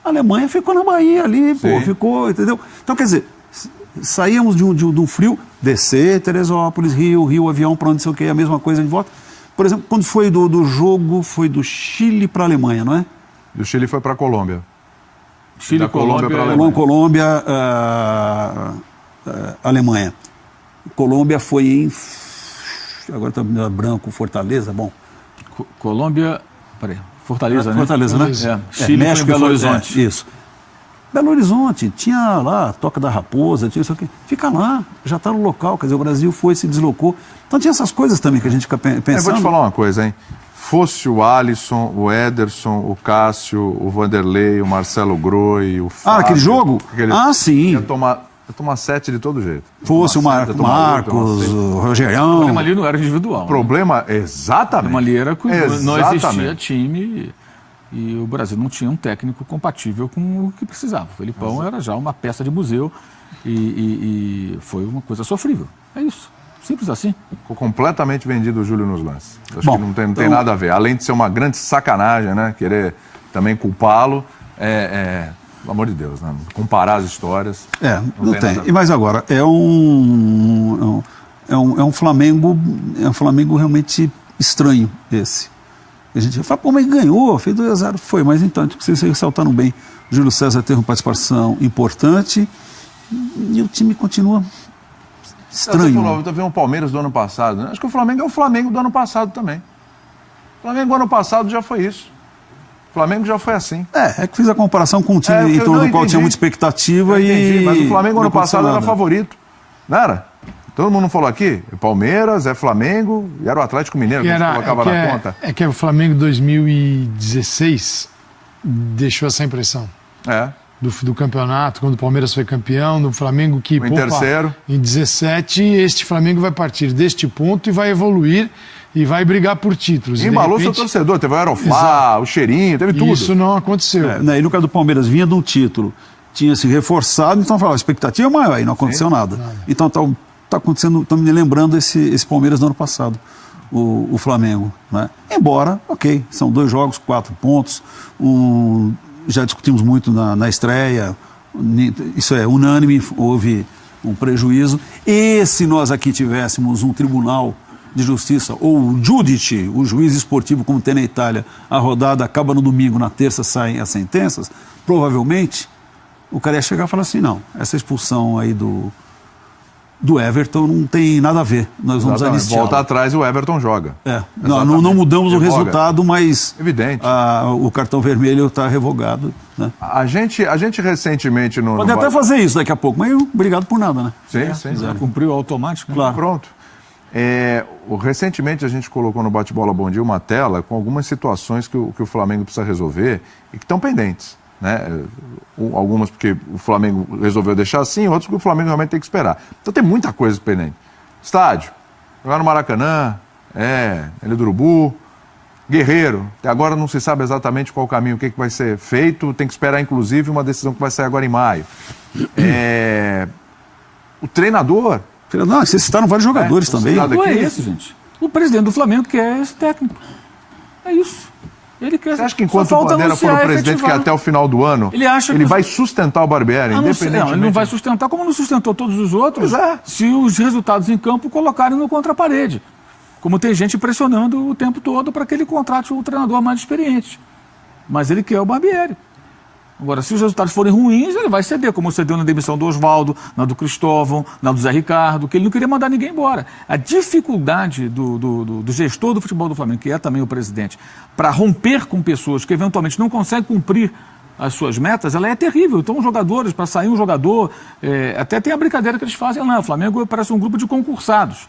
a Alemanha ficou na Bahia ali, pô, ficou, entendeu? Então, quer dizer, saíamos de um frio, descer, Teresópolis, Rio, avião para onde sei o que, a mesma coisa de volta. Por exemplo, quando foi do jogo, foi do Chile para a Alemanha, não é? Do Chile foi para a Colômbia. Chile, Colômbia, Alemanha. Colômbia foi em... Agora está branco, Fortaleza, bom. Colômbia... Peraí, Fortaleza, né? Fortaleza, né? Chile México, foi em Belo Horizonte. Isso. Belo Horizonte, tinha lá a Toca da Raposa, tinha isso aqui. Fica lá, já está no local, quer dizer, o Brasil se deslocou. Então tinha essas coisas também que a gente fica pensando. Eu vou te falar uma coisa, hein? Fosse o Alisson, o Ederson, o Cássio, o Vanderlei, o Marcelo Groi, o Fábio... aquele jogo? Sim. Ia tomar 7 de todo jeito. Fosse o Marcos, o Rogerião... O problema ali não era individual. O problema, exatamente. O problema ali era que não existia time e o Brasil não tinha um técnico compatível com o que precisava. O Felipão era já uma peça de museu e foi uma coisa sofrível. É isso. Simples assim. Ficou completamente vendido o Júlio nos lances. Acho que não tem nada a ver. Além de ser uma grande sacanagem, né? Querer também culpá-lo, pelo amor de Deus, né? Comparar as histórias. Não tem. Mas agora, é um Flamengo realmente estranho esse. A gente fala, pô, mas ganhou, fez 2-0, foi, mas então, vocês ressaltaram bem, o Júlio César teve uma participação importante e o time continua estranho. Você falou, eu vi um Palmeiras do ano passado, né? Acho que o Flamengo é o Flamengo do ano passado também. O Flamengo do ano passado já foi isso. O Flamengo já foi assim. É que fiz a comparação com um time em torno do qual tinha muita expectativa mas o Flamengo ano passado era favorito, não era? Todo mundo falou aqui, Palmeiras, Flamengo e era o Atlético Mineiro que a gente colocava na conta. É que o Flamengo 2016 deixou essa impressão. Do campeonato, quando o Palmeiras foi campeão, do Flamengo que... Em terceiro. Em 17, este Flamengo vai partir deste ponto e vai evoluir e vai brigar por títulos. E embalou seu torcedor, teve o Aeroflá, o cheirinho, teve tudo. Isso não aconteceu. E no caso do Palmeiras, vinha de um título, tinha se reforçado, então falava, a expectativa é maior, aí não aconteceu nada. Então está acontecendo, estou me lembrando esse Palmeiras do ano passado, o Flamengo, né? Embora, ok, são 2 jogos, 4 pontos, já discutimos muito na estreia, isso é unânime, houve um prejuízo. E se nós aqui tivéssemos um tribunal de justiça, ou o Giudice, o juiz esportivo, como tem na Itália, a rodada acaba no domingo, na terça saem as sentenças, provavelmente o cara ia chegar e falar assim, não, essa expulsão aí do Everton não tem nada a ver, nós vamos anistiar. Volta atrás e o Everton joga. Não mudamos o resultado, mas evidente. O cartão vermelho está revogado. Né? A gente recentemente... Pode até fazer isso daqui a pouco, mas obrigado por nada, né? Sim. Cumpriu automático. Claro. Pronto. Recentemente a gente colocou no Bate-Bola Bom Dia uma tela com algumas situações que o Flamengo precisa resolver e que estão pendentes. Né? Algumas porque o Flamengo resolveu deixar assim, outras porque o Flamengo realmente tem que esperar. Então tem muita coisa pendente. Estádio, jogar no Maracanã, Ilha do Urubu, Guerreiro, até agora não se sabe exatamente qual o caminho, o que vai ser feito, tem que esperar inclusive uma decisão que vai sair agora em maio. O treinador... Não, vocês citaram vários jogadores também. Não é isso, gente. O presidente do Flamengo quer esse técnico. É isso. Ele quer... Você acha que enquanto o Bandeira for o presidente, que é até o final do ano, ele vai sustentar o Barbieri, independentemente... Ele não vai sustentar, como não sustentou todos os outros, se os resultados em campo colocarem no contra-parede. Como tem gente pressionando o tempo todo para que ele contrate o treinador mais experiente. Mas ele quer o Barbieri. Agora, se os resultados forem ruins, ele vai ceder, como cedeu na demissão do Oswaldo, na do Cristóvão, na do Zé Ricardo, que ele não queria mandar ninguém embora. A dificuldade do gestor do futebol do Flamengo, que é também o presidente, para romper com pessoas que eventualmente não conseguem cumprir as suas metas, ela é terrível. Então, os jogadores, para sair um jogador, até tem a brincadeira que eles fazem lá, o Flamengo parece um grupo de concursados.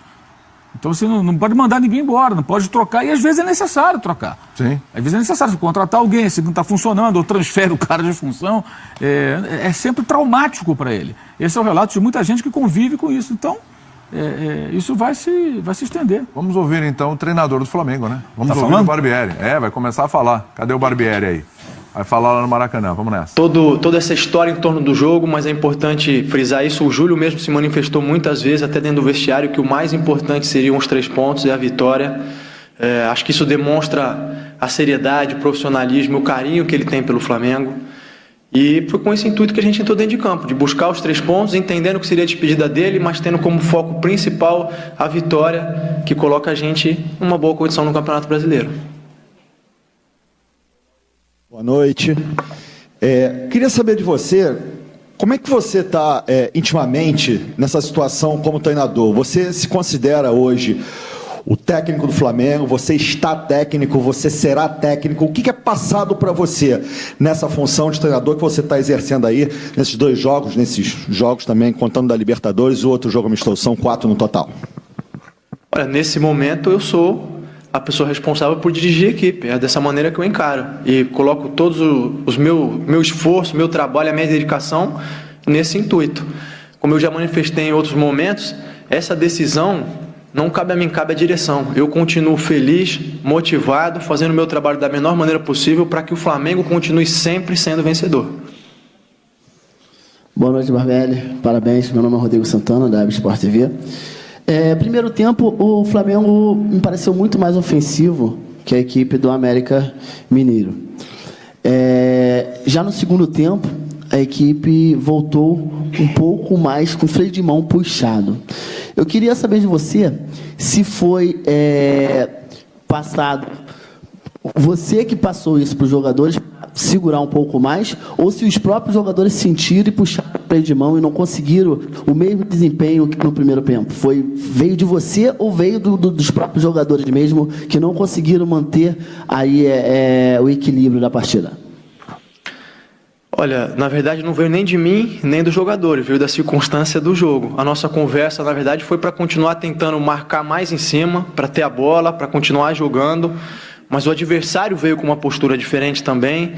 Então você não pode mandar ninguém embora, não pode trocar, e às vezes é necessário trocar. Sim. Às vezes é necessário contratar alguém, se não está funcionando, ou transfere o cara de função, é sempre traumático para ele. Esse é o relato de muita gente que convive com isso. Então, isso vai se estender. Vamos ouvir então o treinador do Flamengo, né? Vamos ouvir o Barbieri. Vai começar a falar. Cadê o Barbieri aí? Vai falar lá no Maracanã, vamos nessa. Toda essa história em torno do jogo, mas é importante frisar isso. O Júlio mesmo se manifestou muitas vezes, até dentro do vestiário, que o mais importante seriam os 3 pontos e a vitória. Acho que isso demonstra a seriedade, o profissionalismo, o carinho que ele tem pelo Flamengo. E foi com esse intuito que a gente entrou dentro de campo, de buscar os 3 pontos, entendendo que seria a despedida dele, mas tendo como foco principal a vitória, que coloca a gente numa boa condição no Campeonato Brasileiro. Boa noite. Queria saber de você, como é que você está intimamente nessa situação como treinador? Você se considera hoje o técnico do Flamengo? Você está técnico? Você será técnico? O que é passado para você nessa função de treinador que você está exercendo aí nesses 2 jogos, nesses jogos também, contando da Libertadores e o outro jogo amistoso, são 4 no total? Olha, nesse momento eu sou a pessoa responsável por dirigir a equipe. É dessa maneira que eu encaro. E coloco todos os meu esforço, meu trabalho, a minha dedicação nesse intuito. Como eu já manifestei em outros momentos, essa decisão não cabe a mim, cabe à direção. Eu continuo feliz, motivado, fazendo o meu trabalho da menor maneira possível para que o Flamengo continue sempre sendo vencedor. Boa noite, Barbieri. Parabéns. Meu nome é Rodrigo Santana, da Sport TV. Primeiro tempo, o Flamengo me pareceu muito mais ofensivo que a equipe do América Mineiro. Já no segundo tempo, a equipe voltou um pouco mais com o freio de mão puxado. Eu queria saber de você se foi passado, você que passou isso para os jogadores segurar um pouco mais, ou se os próprios jogadores sentiram e puxaram o freio de mão e não conseguiram o mesmo desempenho que no primeiro tempo. Veio de você ou veio dos próprios jogadores mesmo que não conseguiram manter aí o equilíbrio da partida? Olha, na verdade não veio nem de mim, nem dos jogadores, veio da circunstância do jogo. A nossa conversa, na verdade, foi para continuar tentando marcar mais em cima, para ter a bola, para continuar jogando. Mas o adversário veio com uma postura diferente também,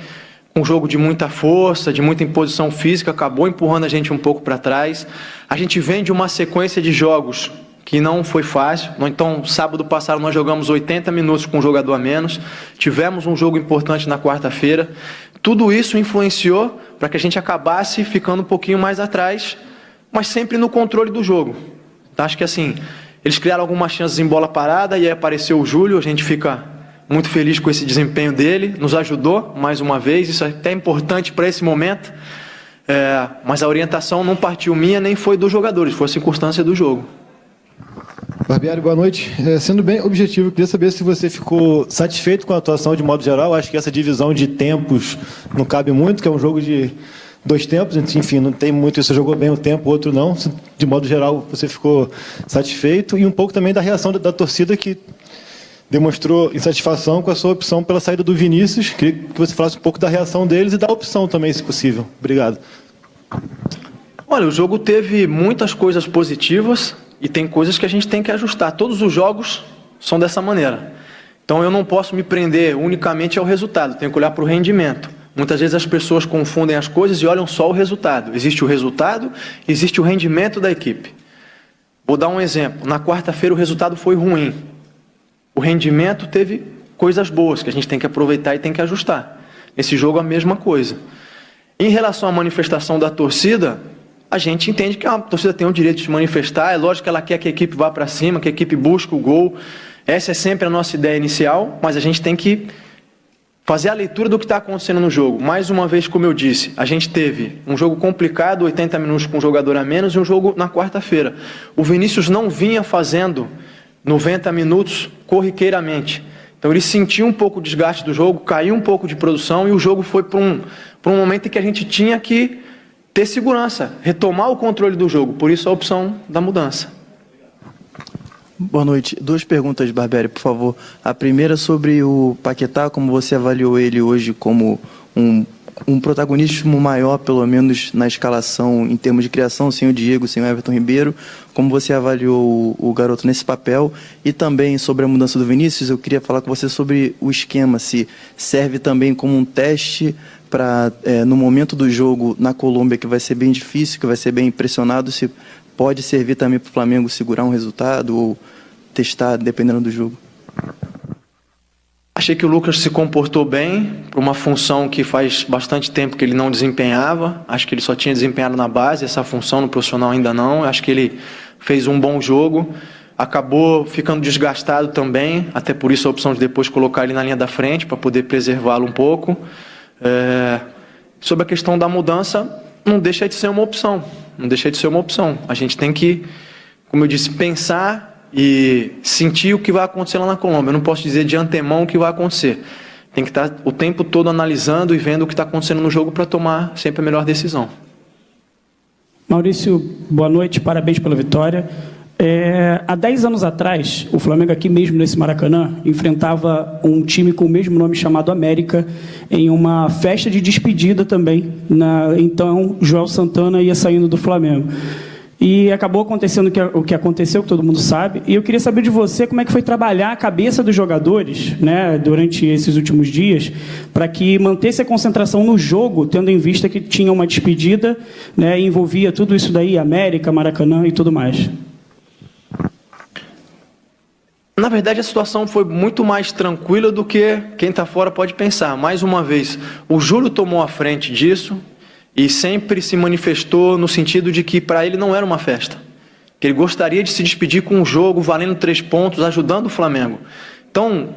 um jogo de muita força, de muita imposição física, acabou empurrando a gente um pouco para trás. A gente vem de uma sequência de jogos que não foi fácil. Então, sábado passado nós jogamos 80 minutos com um jogador a menos, tivemos um jogo importante na quarta-feira. Tudo isso influenciou para que a gente acabasse ficando um pouquinho mais atrás, mas sempre no controle do jogo. Então, acho que assim, eles criaram algumas chances em bola parada e aí apareceu o Júlio, a gente fica muito feliz com esse desempenho dele, nos ajudou mais uma vez, isso é até importante para esse momento, mas a orientação não partiu minha nem foi dos jogadores, foi a circunstância do jogo. Barbieri, boa noite. Sendo bem objetivo, queria saber se você ficou satisfeito com a atuação de modo geral. Acho que essa divisão de tempos não cabe muito, que é um jogo de 2 tempos, enfim, não tem muito isso, você jogou bem um tempo, o outro não. De modo geral, você ficou satisfeito, e um pouco também da reação da torcida, que demonstrou insatisfação com a sua opção pela saída do Vinícius. Queria que você falasse um pouco da reação deles e da opção também, se possível. Obrigado. Olha, o jogo teve muitas coisas positivas e tem coisas que a gente tem que ajustar. Todos os jogos são dessa maneira. Então eu não posso me prender unicamente ao resultado, tenho que olhar para o rendimento. Muitas vezes as pessoas confundem as coisas e olham só o resultado. Existe o resultado, existe o rendimento da equipe. Vou dar um exemplo. Na quarta-feira o resultado foi ruim. O rendimento teve coisas boas que a gente tem que aproveitar e tem que ajustar. Nesse jogo a mesma coisa. Em relação à manifestação da torcida, a gente entende que a torcida tem o direito de se manifestar. É lógico que ela quer que a equipe vá para cima, que a equipe busque o gol. Essa é sempre a nossa ideia inicial, mas a gente tem que fazer a leitura do que está acontecendo no jogo. Mais uma vez, como eu disse, a gente teve um jogo complicado, 80 minutos com um jogador a menos, e um jogo na quarta-feira. O Vinícius não vinha fazendo 90 minutos corriqueiramente. Então ele sentiu um pouco o desgaste do jogo, caiu um pouco de produção e o jogo foi para um momento em que a gente tinha que ter segurança, retomar o controle do jogo. Por isso a opção da mudança. Boa noite. 2 perguntas, Barbieri, por favor. A primeira sobre o Paquetá, como você avaliou ele hoje como um um protagonismo maior, pelo menos na escalação, em termos de criação, sem o Diego, sem o Everton Ribeiro. Como você avaliou o garoto nesse papel? E também sobre a mudança do Vinícius, eu queria falar com você sobre o esquema, se serve também como um teste para, no momento do jogo na Colômbia, que vai ser bem difícil, que vai ser bem pressionado, se pode servir também para o Flamengo segurar um resultado ou testar, dependendo do jogo. Achei que o Lucas se comportou bem para uma função que faz bastante tempo que ele não desempenhava. Acho que ele só tinha desempenhado na base, essa função no profissional ainda não. Acho que ele fez um bom jogo. Acabou ficando desgastado também, até por isso a opção de depois colocar ele na linha da frente para poder preservá-lo um pouco. Sobre a questão da mudança, não deixa de ser uma opção. Não deixa de ser uma opção. A gente tem que, como eu disse, pensar e sentir o que vai acontecer lá na Colômbia. Eu não posso dizer de antemão o que vai acontecer. Tem que estar o tempo todo analisando e vendo o que está acontecendo no jogo para tomar sempre a melhor decisão. Maurício, boa noite, parabéns pela vitória. Há 10 anos atrás, o Flamengo aqui mesmo nesse Maracanã enfrentava um time com o mesmo nome chamado América em uma festa de despedida também. Então, Joel Santana ia saindo do Flamengo. E acabou acontecendo o que aconteceu, que todo mundo sabe. E eu queria saber de você como é que foi trabalhar a cabeça dos jogadores, né, durante esses últimos dias, para que mantesse a concentração no jogo, tendo em vista que tinha uma despedida, né, e envolvia tudo isso daí, América, Maracanã e tudo mais. Na verdade, a situação foi muito mais tranquila do que quem está fora pode pensar. Mais uma vez, o Júlio tomou a frente disso e sempre se manifestou no sentido de que para ele não era uma festa. Que ele gostaria de se despedir com um jogo valendo 3 pontos, ajudando o Flamengo. Então,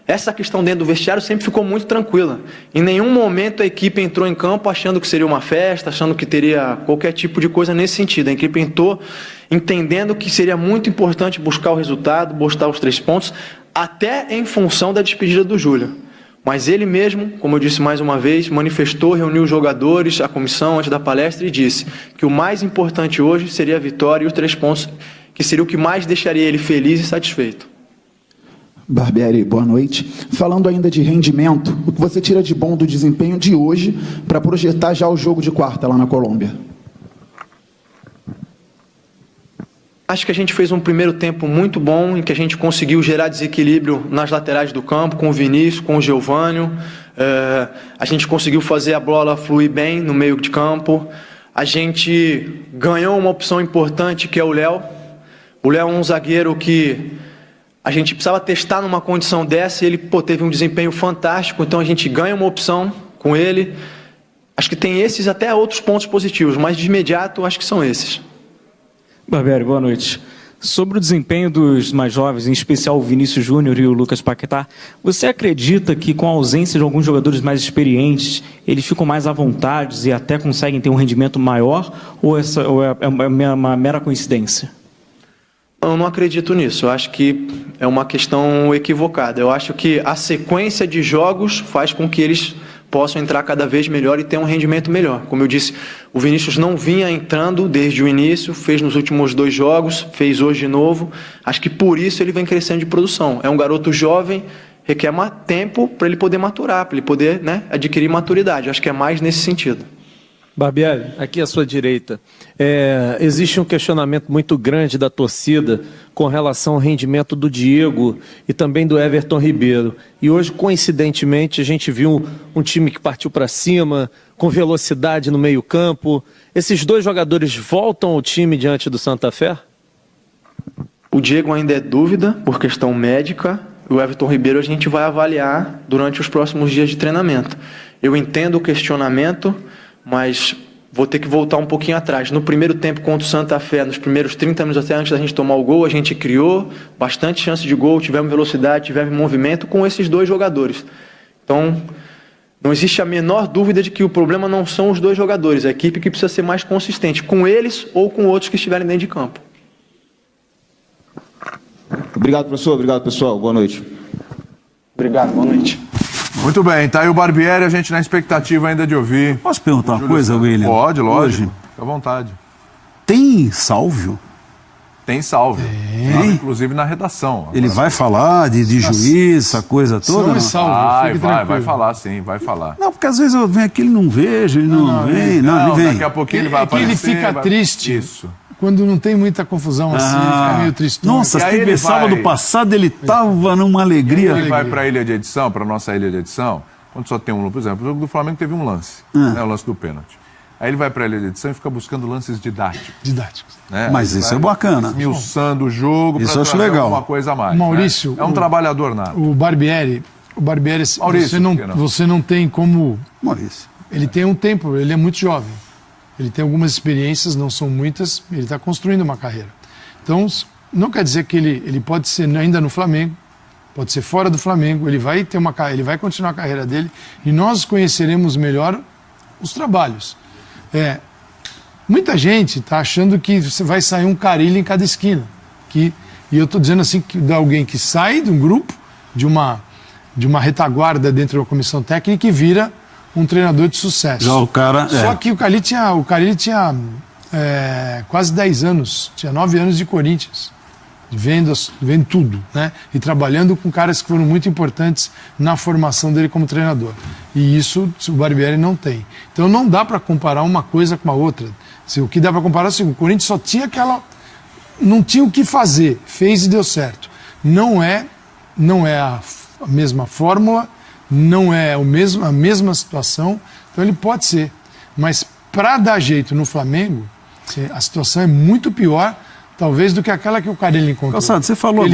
essa questão dentro do vestiário sempre ficou muito tranquila. Em nenhum momento a equipe entrou em campo achando que seria uma festa, achando que teria qualquer tipo de coisa nesse sentido. A equipe entrou entendendo que seria muito importante buscar o resultado, buscar os 3 pontos, até em função da despedida do Júlio. Mas ele mesmo, como eu disse mais uma vez, manifestou, reuniu os jogadores, a comissão antes da palestra e disse que o mais importante hoje seria a vitória e os 3 pontos, que seria o que mais deixaria ele feliz e satisfeito. Barbieri, boa noite. Falando ainda de rendimento, o que você tira de bom do desempenho de hoje para projetar já o jogo de quarta lá na Colômbia? Acho que a gente fez um primeiro tempo muito bom, em que a gente conseguiu gerar desequilíbrio nas laterais do campo, com o Vinícius, com o Geovânio. A gente conseguiu fazer a bola fluir bem no meio de campo. A gente ganhou uma opção importante, que é o Léo. O Léo é um zagueiro que a gente precisava testar numa condição dessa, e ele teve um desempenho fantástico, então a gente ganha uma opção com ele. Acho que tem esses até outros pontos positivos, mas de imediato acho que são esses. Barbieri, boa noite. Sobre o desempenho dos mais jovens, em especial o Vinícius Júnior e o Lucas Paquetá, você acredita que com a ausência de alguns jogadores mais experientes, eles ficam mais à vontade e até conseguem ter um rendimento maior, ou é uma mera coincidência? Eu não acredito nisso, eu acho que é uma questão equivocada. Eu acho que a sequência de jogos faz com que eles possam entrar cada vez melhor e ter um rendimento melhor. Como eu disse, o Vinícius não vinha entrando desde o início, fez nos últimos 2 jogos, fez hoje de novo. Acho que por isso ele vem crescendo de produção. É um garoto jovem, requer tempo para ele poder maturar, para ele poder, né, adquirir maturidade. Acho que é mais nesse sentido. Barbieri, aqui à sua direita. Existe um questionamento muito grande da torcida com relação ao rendimento do Diego e também do Everton Ribeiro. E hoje, coincidentemente, a gente viu um time que partiu para cima, com velocidade no meio-campo. Esses 2 jogadores voltam ao time diante do Santa Fé? O Diego ainda é dúvida por questão médica. O Everton Ribeiro a gente vai avaliar durante os próximos dias de treinamento. Eu entendo o questionamento, mas vou ter que voltar um pouquinho atrás. No primeiro tempo contra o Santa Fé, nos primeiros 30 minutos até antes da gente tomar o gol, a gente criou bastante chance de gol, tivemos velocidade, tivemos movimento com esses 2 jogadores. Então, não existe a menor dúvida de que o problema não são os 2 jogadores, a equipe que precisa ser mais consistente, com eles ou com outros que estiverem dentro de campo. Obrigado, professor. Obrigado, pessoal. Boa noite. Obrigado, boa noite. Muito bem, tá aí o Barbieri, a gente na expectativa ainda de ouvir. Posso perguntar uma coisa, William? Pode, lógico. Hoje, fica à vontade. tem Sálvio? Tem Sálvio. inclusive na redação. Ele vai falar de juiz, essa coisa toda? Vai falar sim, vai falar. Não, porque às vezes eu venho aqui, ele não vejo, ele não vem. Não, ele vem. Daqui a pouquinho ele vai aparecer. Ele fica triste. Isso. Quando não tem muita confusão assim, ele fica meio triste. Nossa, sábado passado ele tava numa alegria. Ele vai para a ilha de edição, para nossa ilha de edição, quando só tem um, por exemplo, o jogo do Flamengo teve um lance, né, o lance do pênalti. Aí ele vai para a ilha de edição e fica buscando lances didáticos. Né? Mas isso é bacana. Esmiuçando o jogo para trazer legal. alguma coisa a mais. Maurício, né? É um trabalhador nato. O Barbieri, você não tem como... Maurício. Ele tem um tempo, ele é muito jovem. Ele tem algumas experiências, não são muitas, ele está construindo uma carreira. Então, não quer dizer que ele pode ser ainda no Flamengo, pode ser fora do Flamengo, ele vai continuar a carreira dele e nós conheceremos melhor os trabalhos. Muita gente está achando que vai sair um Carille em cada esquina. E eu estou dizendo assim, que de alguém que sai de um grupo, de uma retaguarda dentro de uma comissão técnica e vira um treinador de sucesso. Já o cara... Só que o Carille tinha quase 10 anos, tinha 9 anos de Corinthians, vendo tudo, né? E trabalhando com caras que foram muito importantes na formação dele como treinador. E isso o Barbieri não tem. Então não dá para comparar uma coisa com a outra. O que dá para comparar é o Corinthians só tinha não tinha o que fazer, fez e deu certo. Não é a mesma fórmula, não é a mesma situação, então ele pode ser. Mas para dar jeito no Flamengo, a situação é muito pior, talvez, do que aquela que o Carille encontrou. Calçado, você falou...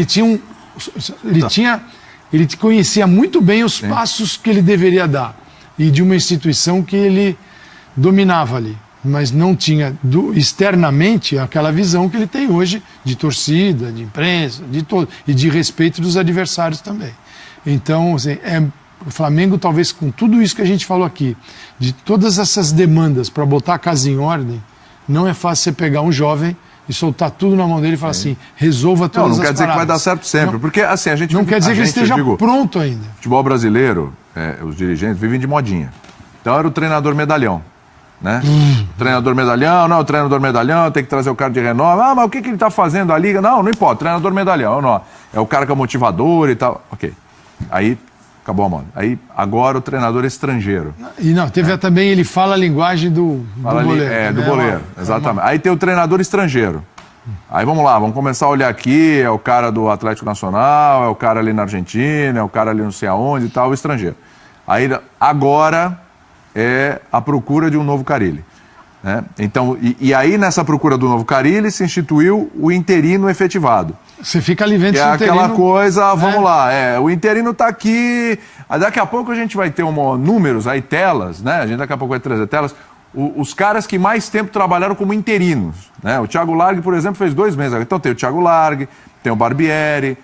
Ele conhecia muito bem os passos que ele deveria dar e de uma instituição que ele dominava ali, mas não tinha externamente aquela visão que ele tem hoje de torcida, de imprensa, de todo, e de respeito dos adversários também. Então, assim, o Flamengo, talvez com tudo isso que a gente falou aqui, de todas essas demandas para botar a casa em ordem, não é fácil você pegar um jovem e soltar tudo na mão dele e falar assim, resolva todas as paradas. Não quer dizer que vai dar certo sempre, porque assim, a gente... Não quer dizer que ele esteja pronto ainda. Futebol brasileiro, os dirigentes vivem de modinha. Então era o treinador medalhão, né? Treinador medalhão, tem que trazer o cara de renome. Mas o que ele está fazendo ali? Não importa, treinador medalhão, não. É o cara que é motivador e tal. Ok. Aí... acabou a moda. Aí, agora o treinador estrangeiro. E teve também, ele fala a linguagem do goleiro. Do goleiro, exatamente. Aí tem o treinador estrangeiro. Aí vamos lá, vamos começar a olhar aqui, é o cara do Atlético Nacional, é o cara ali na Argentina, é o cara ali não sei aonde e tal, o estrangeiro. Aí, agora é a procura de um novo Carille. Né? Então, e aí nessa procura do novo Carille se instituiu o interino efetivado. Você fica ali vendo esse interino. É aquela coisa, vamos lá, o interino está aqui, daqui a pouco a gente vai ter números aí, telas, né? A gente daqui a pouco vai trazer telas, os caras que mais tempo trabalharam como interinos, né? O Thiago Largue, por exemplo, fez 2 meses, então tem o Thiago Largue, tem o Barbieri,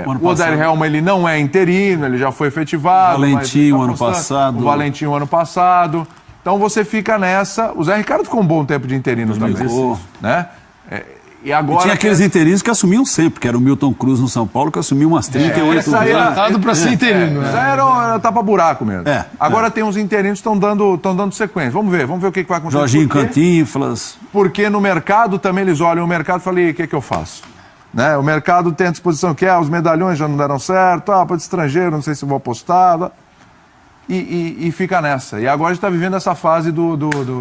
o Odair Helma, ele não é interino, ele já foi efetivado. Valentim, ano passado. O Valentim, ano passado. Então você fica nessa. O Zé Ricardo ficou um bom tempo de interino também, né? E agora tinha aqueles interinos que assumiam sempre, que era o Milton Cruz no São Paulo, que assumiu umas 38 anos. Para ser interino. Isso era tapa-buraco mesmo. Agora tem uns interinos que estão dando sequência. Vamos ver o que vai acontecer. Jorginho Cantinflas. Porque no mercado também eles olham o mercado e falam, o que eu faço? Né? O mercado tem a disposição que os medalhões já não deram certo, para estrangeiro, não sei se vou apostar. E fica nessa. E agora a gente está vivendo essa fase do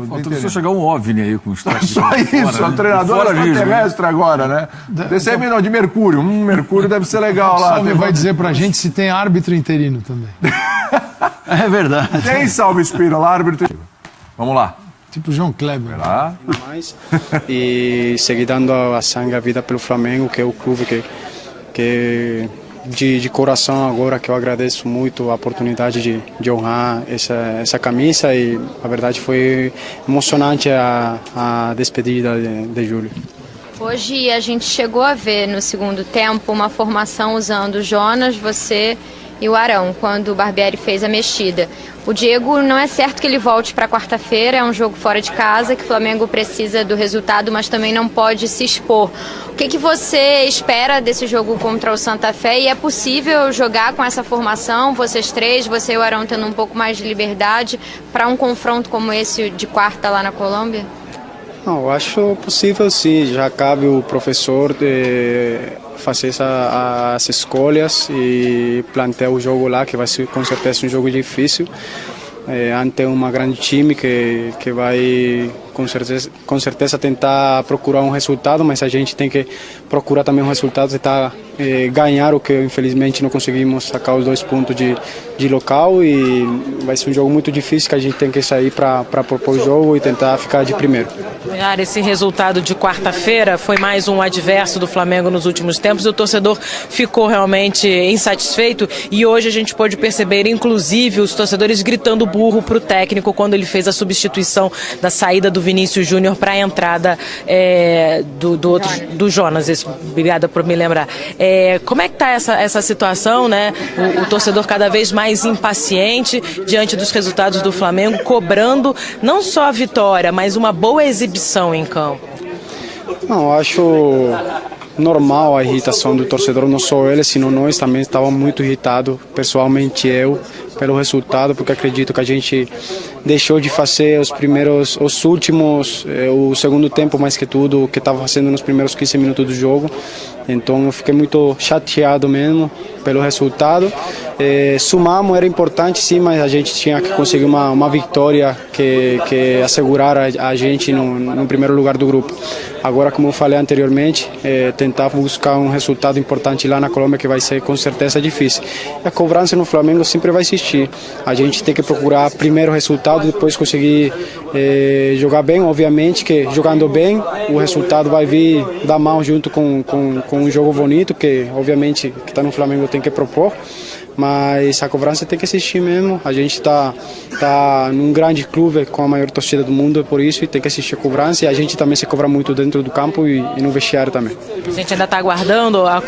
Falta chegar um OVNI aí com os trajes. Só isso, o treinador extraterrestre agora, né? Desse aí não, de Mercúrio. Mercúrio deve ser legal lá. Salve vai dizer pra gente se tem árbitro interino também. É verdade. Tem Salve Espírito lá, árbitro. Vamos lá. Tipo João Kleber. E seguir dando a sangue, a vida pelo Flamengo, que é o clube que de coração agora, que eu agradeço muito a oportunidade de honrar essa camisa, e a verdade foi emocionante a despedida de Júlio. Hoje a gente chegou a ver no segundo tempo uma formação usando o Jonas, você e o Arão, quando o Barbieri fez a mexida. O Diego, não é certo que ele volte para quarta-feira, é um jogo fora de casa, que o Flamengo precisa do resultado, mas também não pode se expor. O que você espera desse jogo contra o Santa Fé? E é possível jogar com essa formação, vocês três, você e o Arão tendo um pouco mais de liberdade, para um confronto como esse de quarta lá na Colômbia? Não, eu acho possível sim, já cabe o professor fazer as escolhas e plantear o jogo lá, que vai ser com certeza um jogo difícil, ante um grande time que vai com certeza tentar procurar um resultado, mas a gente tem que procurar também um resultado, tentar ganhar o que infelizmente não conseguimos sacar os 2 pontos de local, e vai ser um jogo muito difícil que a gente tem que sair para propor o jogo e tentar ficar de primeiro. Esse resultado de quarta-feira foi mais um adverso do Flamengo nos últimos tempos e o torcedor ficou realmente insatisfeito, e hoje a gente pôde perceber inclusive os torcedores gritando burro para o técnico quando ele fez a substituição da saída do Vinícius Júnior para a entrada do Jonas. Obrigada por me lembrar. Como é que está essa situação, né? O torcedor cada vez mais impaciente diante dos resultados do Flamengo, cobrando não só a vitória, mas uma boa exibição em campo. Não, acho normal a irritação do torcedor, não só ele, senão nós também estávamos muito irritados, pessoalmente eu, pelo resultado, porque acredito que a gente deixou de fazer os últimos, o segundo tempo mais que tudo, o que estava fazendo nos primeiros 15 minutos do jogo. Então eu fiquei muito chateado mesmo pelo resultado. Sumamos, era importante sim, mas a gente tinha que conseguir uma vitória que assegurar a gente no primeiro lugar do grupo. Agora, como eu falei anteriormente, tentar buscar um resultado importante lá na Colômbia, que vai ser com certeza difícil. E a cobrança no Flamengo sempre vai existir. A gente tem que procurar primeiro o resultado, depois conseguir jogar bem. Obviamente que jogando bem, o resultado vai vir da mão junto com um jogo bonito, que obviamente que está no Flamengo tem que propor. Mas a cobrança tem que existir mesmo. A gente está num grande clube com a maior torcida do mundo, por isso, e tem que existir a cobrança. E a gente também se cobra muito dentro do campo e no vestiário também. A gente ainda está aguardando a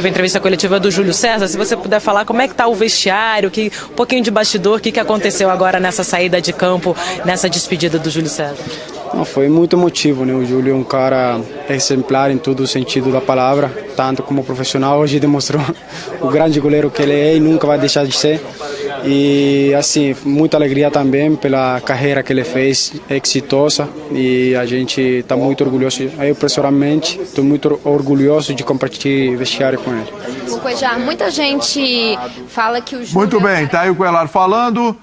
entrevista coletiva do Júlio César. Se você puder falar como é que está o vestiário, um pouquinho de bastidor, o que aconteceu agora nessa saída de campo, nessa despedida do Júlio César. Não, foi muito emotivo, né? O Júlio é um cara exemplar em todo o sentido da palavra, tanto como profissional. Hoje demonstrou o grande goleiro que ele é e nunca vai deixar de ser. E assim, muita alegria também pela carreira que ele fez, exitosa, e a gente está muito orgulhoso. Eu pessoalmente estou muito orgulhoso de compartilhar vestiário com ele. Cuéllar, muita gente fala que o Júlio... Muito bem, tá aí o Cuéllar falando.